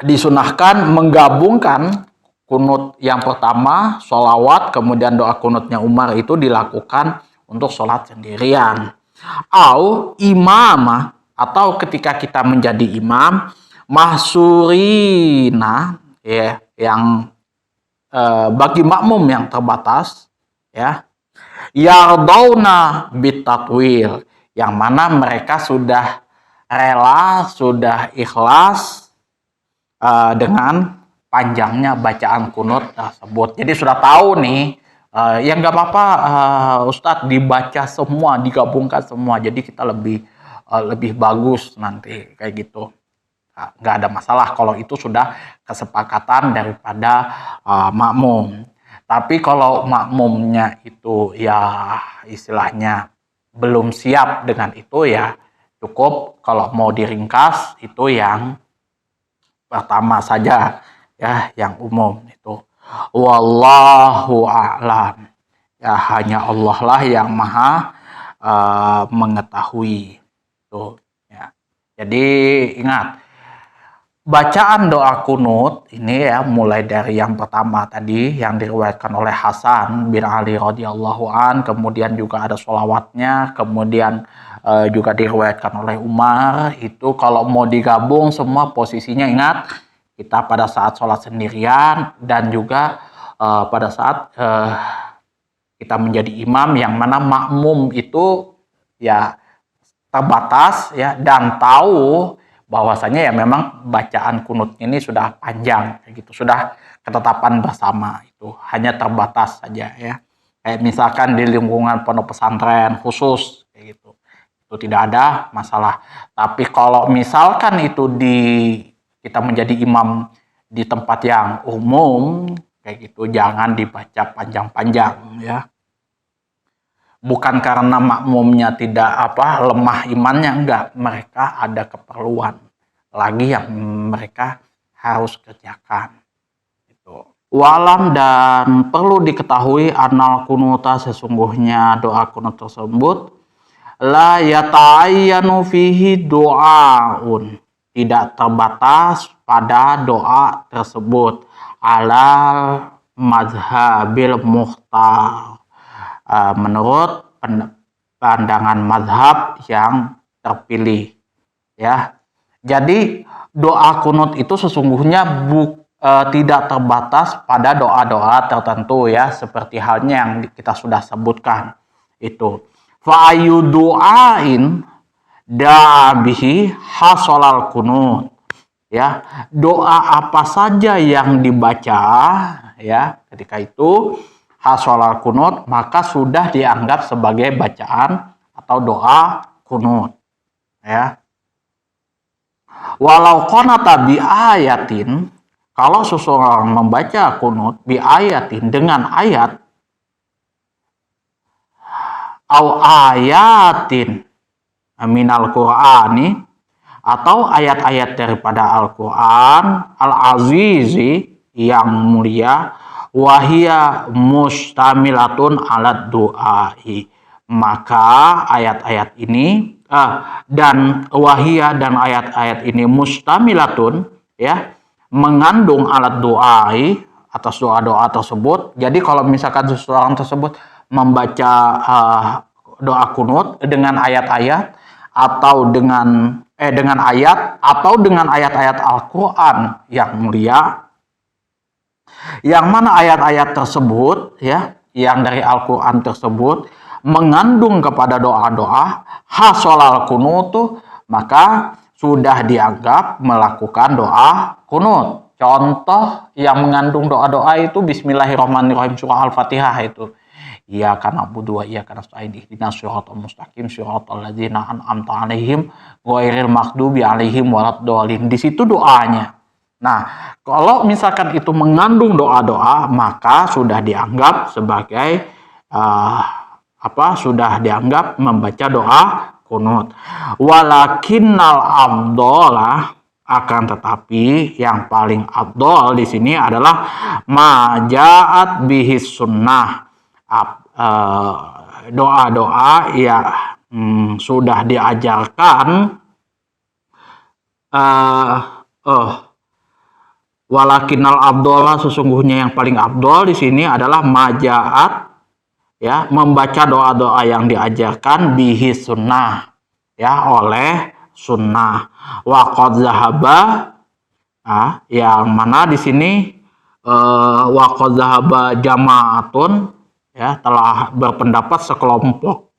disunahkan menggabungkan kunut yang pertama, sholawat, kemudian doa kunutnya Umar itu dilakukan untuk sholat sendirian. Au imamah, atau ketika kita menjadi imam, mahsurina, ya, yang bagi makmum yang terbatas, ya, yardawna bitatwil, yang mana mereka sudah rela, sudah ikhlas dengan panjangnya bacaan kunut tersebut. Jadi sudah tahu nih, ya nggak apa-apa Ustadz dibaca semua, digabungkan semua. Jadi kita lebih bagus nanti kayak gitu. Nah, nggak ada masalah kalau itu sudah kesepakatan daripada makmum. Tapi kalau makmumnya itu ya istilahnya belum siap dengan itu, ya cukup kalau mau diringkas itu yang pertama saja, ya, yang umum itu. Wallahu a'lam. Ya, hanya Allah lah yang maha mengetahui. Tuh, ya. Jadi ingat, bacaan doa kunut ini ya mulai dari yang pertama tadi yang diriwayatkan oleh Hasan bin Ali radhiyallahu an, kemudian juga ada sholawatnya, kemudian juga diriwayatkan oleh Umar. Itu kalau mau digabung semua posisinya, ingat, kita pada saat sholat sendirian dan juga pada saat kita menjadi imam, yang mana makmum itu ya terbatas, ya, dan tahu bahwasanya ya memang bacaan kunut ini sudah panjang kayak gitu, sudah ketetapan bersama, itu hanya terbatas saja, ya. Kayak misalkan di lingkungan pondok pesantren khusus kayak gitu, itu tidak ada masalah. Tapi kalau misalkan itu kita menjadi imam di tempat yang umum kayak gitu, jangan dibaca panjang-panjang, ya. Bukan karena makmumnya tidak lemah imannya, enggak, mereka ada keperluan lagi yang mereka harus kerjakan. Itu. Walam, dan perlu diketahui, anal kunuta, sesungguhnya doa kunut tersebut, la yata'ayyanu fihi doaun, tidak terbatas pada doa tersebut, alal mazhabil mukhtar, menurut pandangan mazhab yang terpilih, ya. Jadi doa kunut itu sesungguhnya tidak terbatas pada doa-doa tertentu, ya, seperti halnya yang kita sudah sebutkan itu. Fa ayu doain dabihi hasolal kunut, ya, doa apa saja yang dibaca, ya, ketika itu hasolal kunut, maka sudah dianggap sebagai bacaan atau doa kunut, ya. Walau qanata bi ayatin, kalau seseorang membaca kunut bi ayatin, dengan ayat, au ayatin minal qur'ani, atau ayat-ayat daripada Al-Quran al-azizi, yang mulia, wahia mustamilatun alat doai, maka ayat-ayat ini dan wahia, dan ayat-ayat ini mustamilatun, ya, mengandung alat doai, atas doa-doa tersebut. Jadi kalau misalkan seseorang tersebut membaca doa kunut dengan ayat-ayat atau dengan ayat atau dengan ayat-ayat Al-Quran yang mulia, yang mana ayat-ayat tersebut, ya, yang dari Al-Quran tersebut mengandung kepada doa-doa hasolal kunut, maka sudah dianggap melakukan doa kunut. Contoh yang mengandung doa-doa itu Bismillahirrahmanirrahim, surah Al-Fatihah itu. Iyyaka na'budu wa iyyaka nasta'in ihdinas siratal mustaqim siratal ladzina an'amta 'alaihim ghairil maghdubi alaihim waladdallin. Di situ doanya. Nah, kalau misalkan itu mengandung doa-doa, maka sudah dianggap sebagai sudah dianggap membaca doa kunut. Walakinnal afdhalah, akan tetapi yang paling afdhal di sini adalah maja'at bihis sunnah, doa-doa ya sudah diajarkan. Walakinal abdullah, sesungguhnya yang paling abdol di sini adalah majaat, ya, membaca doa-doa yang diajarkan bihi sunnah, ya, oleh sunnah. Wa qad zahaba, yang mana di sini wa qad zahaba jama'atun, ya, telah berpendapat sekelompok,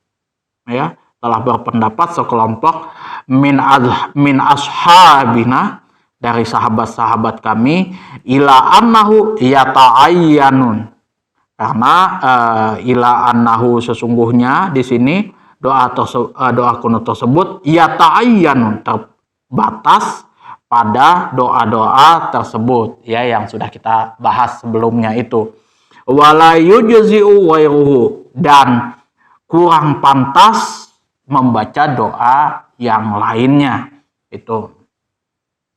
ya, telah berpendapat sekelompok min ashabina, dari sahabat-sahabat kami, ila annahu yata'ayyanun, karena ila annahu, sesungguhnya di sini doa kunut tersebut yata'ayyanun, terbatas pada doa-doa tersebut, ya, yang sudah kita bahas sebelumnya itu. Wala yujzi'u ghairuhu, dan kurang pantas membaca doa yang lainnya itu.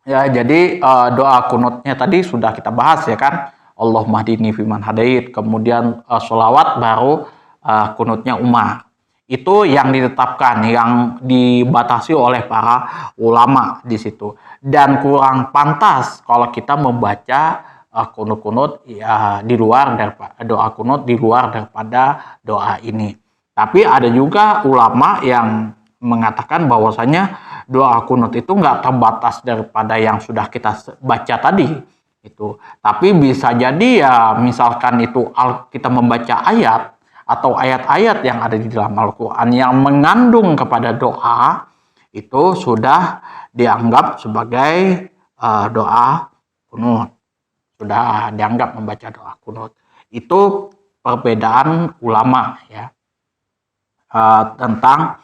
Ya, jadi doa kunutnya tadi sudah kita bahas, ya kan. Allahumma hdini fiman hadait, kemudian sholawat, baru kunutnya Umar. Itu yang ditetapkan, yang dibatasi oleh para ulama di situ. Dan kurang pantas kalau kita membaca kunut-kunut ya, di luar daripada doa kunut di luar daripada doa ini. Tapi ada juga ulama yang mengatakan bahwasanya doa kunut itu nggak terbatas daripada yang sudah kita baca tadi itu, tapi bisa jadi ya, misalkan itu kita membaca ayat atau ayat-ayat yang ada di dalam Al-Quran yang mengandung kepada doa, itu sudah dianggap sebagai doa kunut, sudah dianggap membaca doa kunut. Itu perbedaan ulama, ya, tentang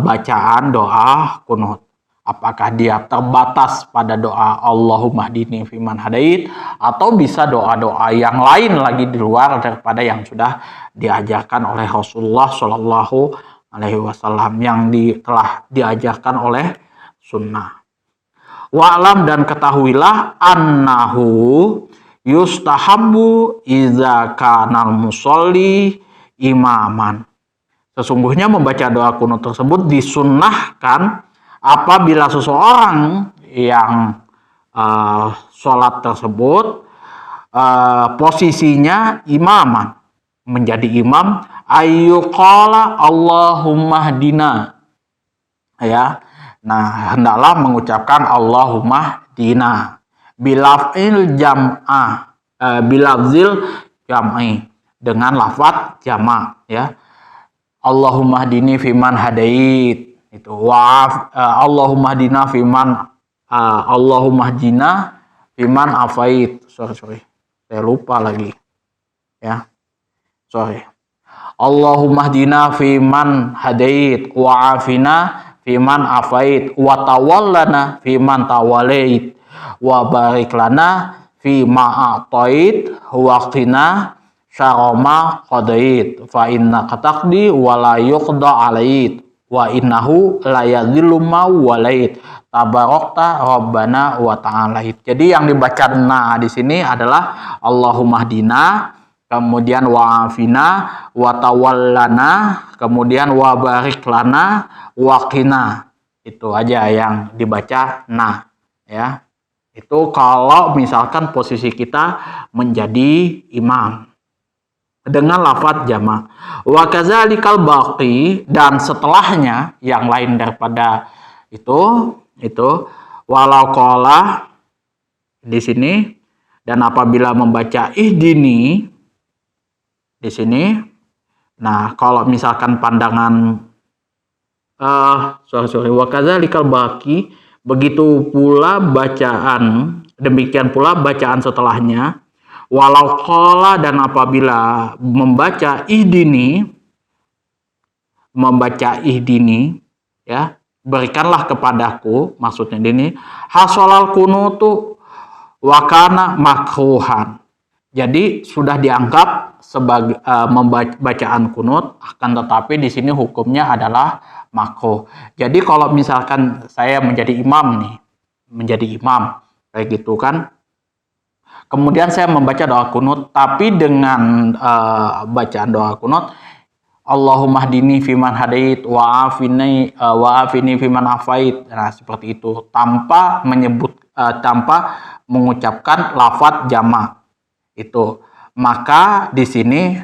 bacaan doa kunut. Apakah dia terbatas pada doa Allahumma hdini fiman hadait, atau bisa doa-doa yang lain lagi di luar daripada yang sudah diajarkan oleh Rasulullah Shallallahu Alaihi Wasallam, yang telah diajarkan oleh sunnah. Wa'lam, dan ketahuilah, annahu yustahabbu idza kanal musolli imaman, sesungguhnya membaca doa kunut tersebut disunnahkan apabila seseorang yang sholat tersebut posisinya imaman, menjadi imam, ayyuqala Allahumma hdina, ya. Nah, hendaklah mengucapkan Allahumma hdina bilafzil jam'i, dengan lafaz jamak, ya. Allahumma hdini fiman hadait, itu Allahumma hdina fiman Allahumma hdina fiman afait. Sorry, saya lupa lagi, ya, sorry. Allahumma hdina fiman hadait, wa afina fiman afait, wa tawallana fiman tawalait, wa barik lana fima a'tait, wa qina syaroma qadait, fa inna kataqdi wa la yuqda alait, wa innahu la yadhillu ma walait, tabarakta rabbana wa ta'alait. Jadi yang dibaca di sini adalah Allahumma hdina, kemudian wa afina, wa tawallana, kemudian wa barik lana, wa qina. Itu aja yang dibaca ya. Itu kalau misalkan posisi kita menjadi imam dengan lafaz jamak. Wa kadzalikal baqi, dan setelahnya yang lain daripada itu walau qala di sini, dan apabila membaca ihdini di sini. Nah, kalau misalkan pandangan wa kadzalikal baqi, begitu pula bacaan, demikian pula bacaan setelahnya. Walau qala, dan apabila membaca ihdini, ya, berikanlah kepadaku, maksudnya ini hasolal kunutu wakana makruhan. Jadi sudah dianggap sebagai bacaan kunut, akan tetapi di sini hukumnya adalah makruh. Jadi kalau misalkan saya menjadi imam kayak gitu kan, Kemudian saya membaca doa kunut, tapi dengan bacaan doa kunut, Allahumma hdini fiman hadait wa afini fiman afait. Nah, seperti itu, tanpa tanpa mengucapkan lafadz jamak. Itu. Maka di sini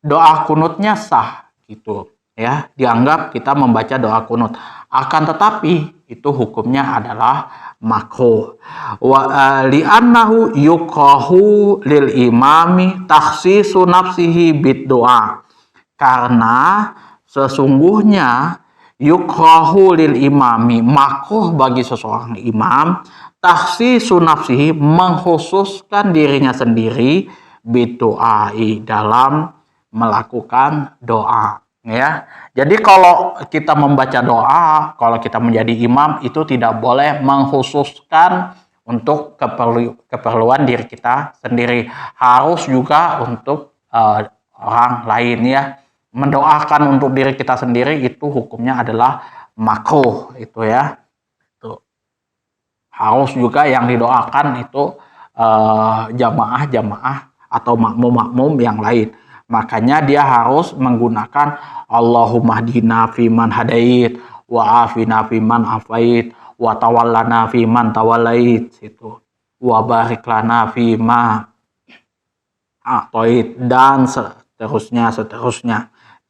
doa kunutnya sah gitu ya. Dianggap kita membaca doa kunut. Akan tetapi itu hukumnya adalah makruh. Wa li'annahu yukrahu lil imami takhsisu nafsihi bid doa. Karena sesungguhnya yukrahu lil imami, makruh bagi seseorang imam, takhsisu nafsihi, mengkhususkan dirinya sendiri, bidu'ai, dalam melakukan doa. Ya, jadi kalau kita membaca doa, kalau kita menjadi imam, itu tidak boleh mengkhususkan untuk keperluan diri kita sendiri, harus juga untuk orang lain ya. Mendoakan untuk diri kita sendiri itu hukumnya adalah makruh itu ya. Itu harus juga yang didoakan itu jamaah-jamaah atau makmum-makmum yang lain. Makanya dia harus menggunakan Allahumma hdina fiman hadait wa afina fiman afait wa tawallana fiman tawallait, itu wa barik lana fima a'tait, dan seterusnya.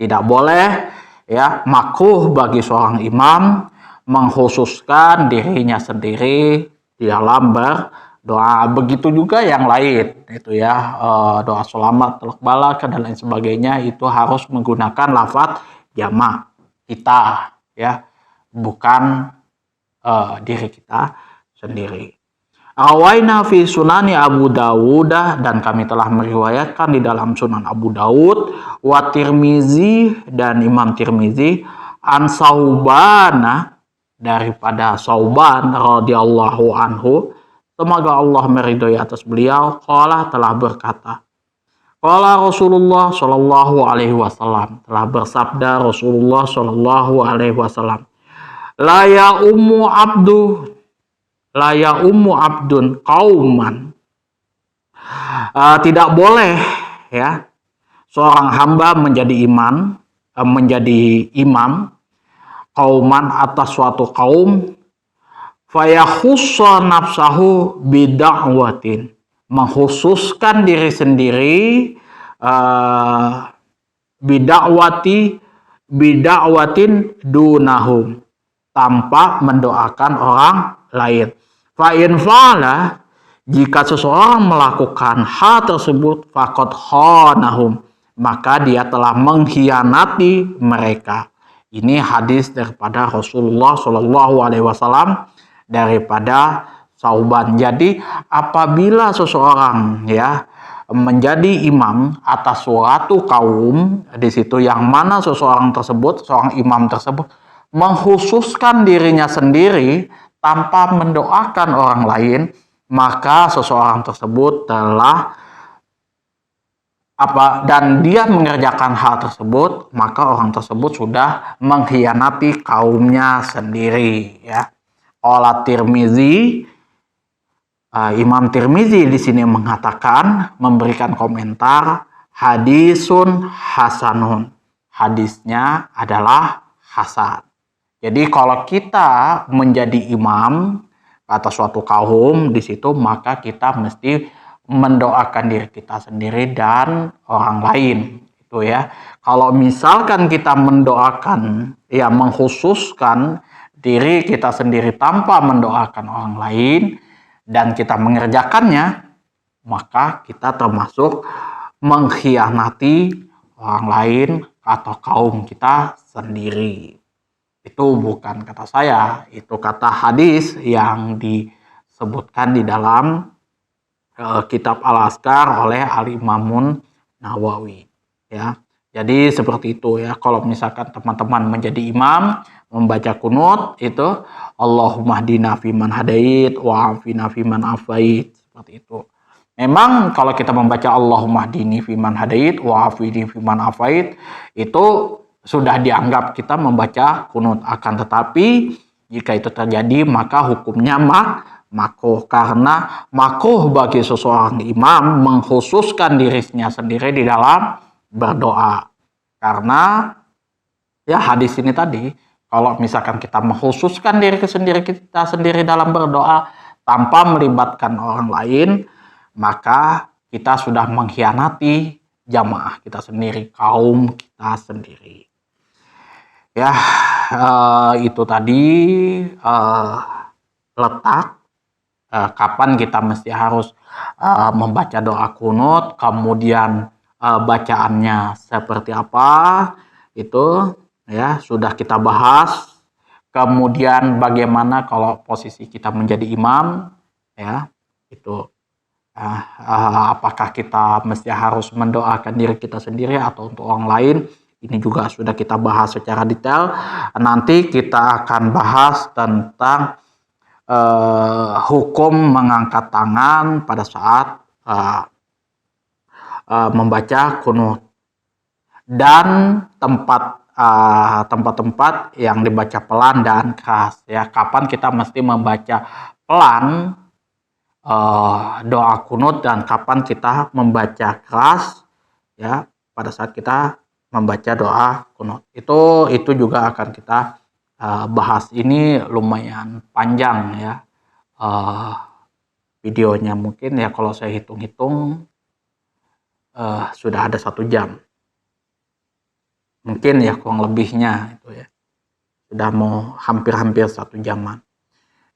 Tidak boleh ya, makruh bagi seorang imam mengkhususkan dirinya sendiri di dalam berdoa. Begitu juga yang lain itu ya, doa selamat, telak balak dan lain sebagainya, itu harus menggunakan lafadz jamak kita ya, bukan diri kita sendiri. Rawaina fi sunani Abu Dawud, dan kami telah meriwayatkan di dalam Sunan Abu Dawud, wa Tirmizi, dan Imam Tirmizi, an Saubana, daripada Sauban radhiyallahu anhu, semoga Allah meridhoi atas beliau, qala, telah berkata, qala Rasulullah sallallahu alaihi wasallam, telah bersabda Rasulullah sallallahu alaihi wasallam, la ya ummu abdun qauman, tidak boleh ya seorang hamba menjadi imam qauman, atas suatu kaum, fayakhussa nafsahu bida'watin, mengkhususkan diri sendiri bida'watin dunahum, tanpa mendoakan orang lain. Fa'in fa'ala, jika seseorang melakukan hal tersebut, faqad khanahum, maka dia telah mengkhianati mereka. Ini hadis daripada Rasulullah Shallallahu Alaihi Wasallam, daripada Sauban. Jadi apabila seseorang ya menjadi imam atas suatu kaum, di situ yang mana seorang imam tersebut mengkhususkan dirinya sendiri tanpa mendoakan orang lain, maka seseorang tersebut telah dan dia mengerjakan hal tersebut, maka orang tersebut sudah mengkhianati kaumnya sendiri ya. Qala Tirmizi, Imam Tirmizi di sini mengatakan, memberikan komentar, hadisun hasanun, hadisnya adalah hasan. Jadi kalau kita menjadi imam atas suatu kaum di situ, maka kita mesti mendoakan diri kita sendiri dan orang lain itu ya. Kalau misalkan kita mendoakan ya, mengkhususkan diri kita sendiri tanpa mendoakan orang lain dan kita mengerjakannya, maka kita termasuk mengkhianati orang lain atau kaum kita sendiri. Itu bukan kata saya, itu kata hadis yang disebutkan di dalam kitab Al-Azkar oleh Al-Imamun Nawawi ya. Jadi seperti itu ya, kalau misalkan teman-teman menjadi imam membaca kunut itu Allahumma hdina fiman hadait wa afina fiman afait, seperti itu. Memang kalau kita membaca Allahumma hdini fiman hadait wa afini fiman afait, itu sudah dianggap kita membaca kunut. Akan tetapi jika itu terjadi, maka hukumnya makruh, karena makruh bagi seseorang imam mengkhususkan dirinya sendiri di dalam berdoa. Karena ya hadis ini tadi, kalau misalkan kita mengkhususkan diri kita sendiri dalam berdoa tanpa melibatkan orang lain, maka kita sudah mengkhianati jamaah kita sendiri, kaum kita sendiri. Ya, itu tadi letak kapan kita mesti harus membaca doa kunut, kemudian bacaannya seperti apa, itu ya sudah kita bahas. Kemudian bagaimana kalau posisi kita menjadi imam, ya itu apakah kita mesti harus mendoakan diri kita sendiri atau untuk orang lain, ini juga sudah kita bahas secara detail. Nanti kita akan bahas tentang hukum mengangkat tangan pada saat membaca kunut, dan tempat-tempat yang dibaca pelan dan keras, ya kapan kita mesti membaca pelan doa kunut dan kapan kita membaca keras, ya pada saat kita membaca doa kunut. Itu juga akan kita bahas. Ini lumayan panjang ya videonya, mungkin ya kalau saya hitung-hitung sudah ada 1 jam, mungkin ya kurang lebihnya itu ya, sudah mau hampir 1 jaman.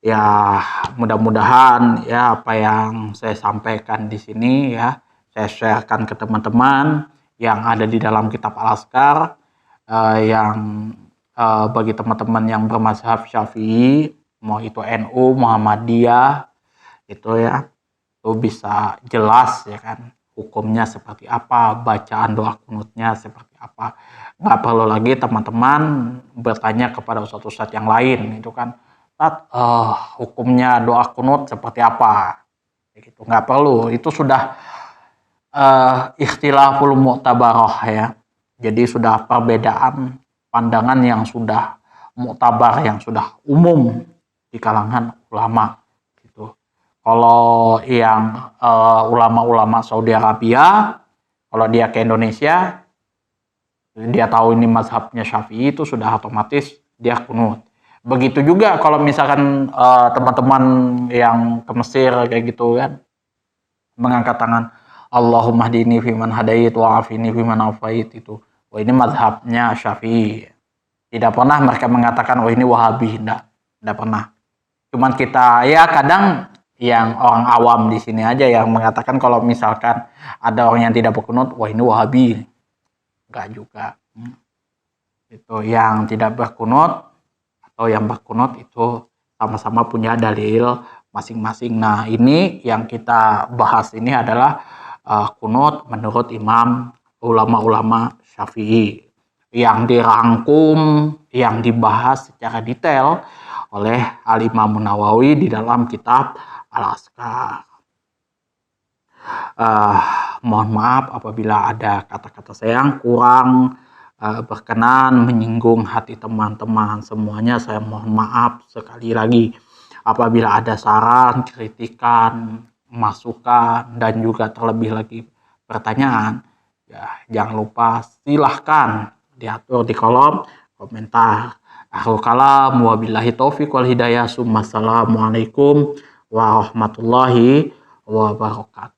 Ya mudah-mudahan ya apa yang saya sampaikan di sini ya saya sharekan ke teman-teman yang ada di dalam kitab Al-Azkar, yang bagi teman-teman yang bermazhab Syafi'i, mau itu NU, Muhammadiyah, itu ya, itu bisa jelas ya kan hukumnya seperti apa, bacaan doa kunutnya seperti apa. Nggak perlu lagi teman-teman bertanya kepada ustadz-ustadz yang lain, itu kan hukumnya doa kunut seperti apa, gitu. Nggak perlu, itu sudah ikhtilaful mu'tabarah ya. Jadi sudah perbedaan pandangan yang sudah muktabar, yang sudah umum di kalangan ulama gitu. Kalau yang ulama-ulama Saudi Arabia, kalau dia ke Indonesia, dia tahu ini mazhabnya Syafi'i, itu sudah otomatis dia kunut. Begitu juga kalau misalkan teman-teman yang ke Mesir kayak gitu kan, mengangkat tangan Allahumma hdini fiman hadait wa afini fiman afait, itu wah ini mazhabnya Syafi'i. Tidak pernah mereka mengatakan oh ini Wahabi, tidak pernah. Cuman kita ya kadang yang orang awam di sini aja yang mengatakan kalau misalkan ada orang yang tidak berkunut, wah ini Wahabi. Enggak juga. Itu yang tidak berkunut atau yang berkunut itu sama-sama punya dalil masing-masing. Nah, ini yang kita bahas ini adalah kunut menurut imam ulama-ulama Syafi'i, yang dirangkum, yang dibahas secara detail oleh Al-Imam Nawawi di dalam kitab Al-Azkar. Mohon maaf apabila ada kata-kata saya yang kurang berkenan, menyinggung hati teman-teman semuanya. Saya mohon maaf sekali lagi. Apabila ada saran, kritikan, masukan, dan juga terlebih lagi pertanyaan, ya jangan lupa silahkan diatur di kolom komentar. Akhirul kalam, wabillahi taufiq wal hidayah. Assalamualaikum warahmatullahi wabarakatuh.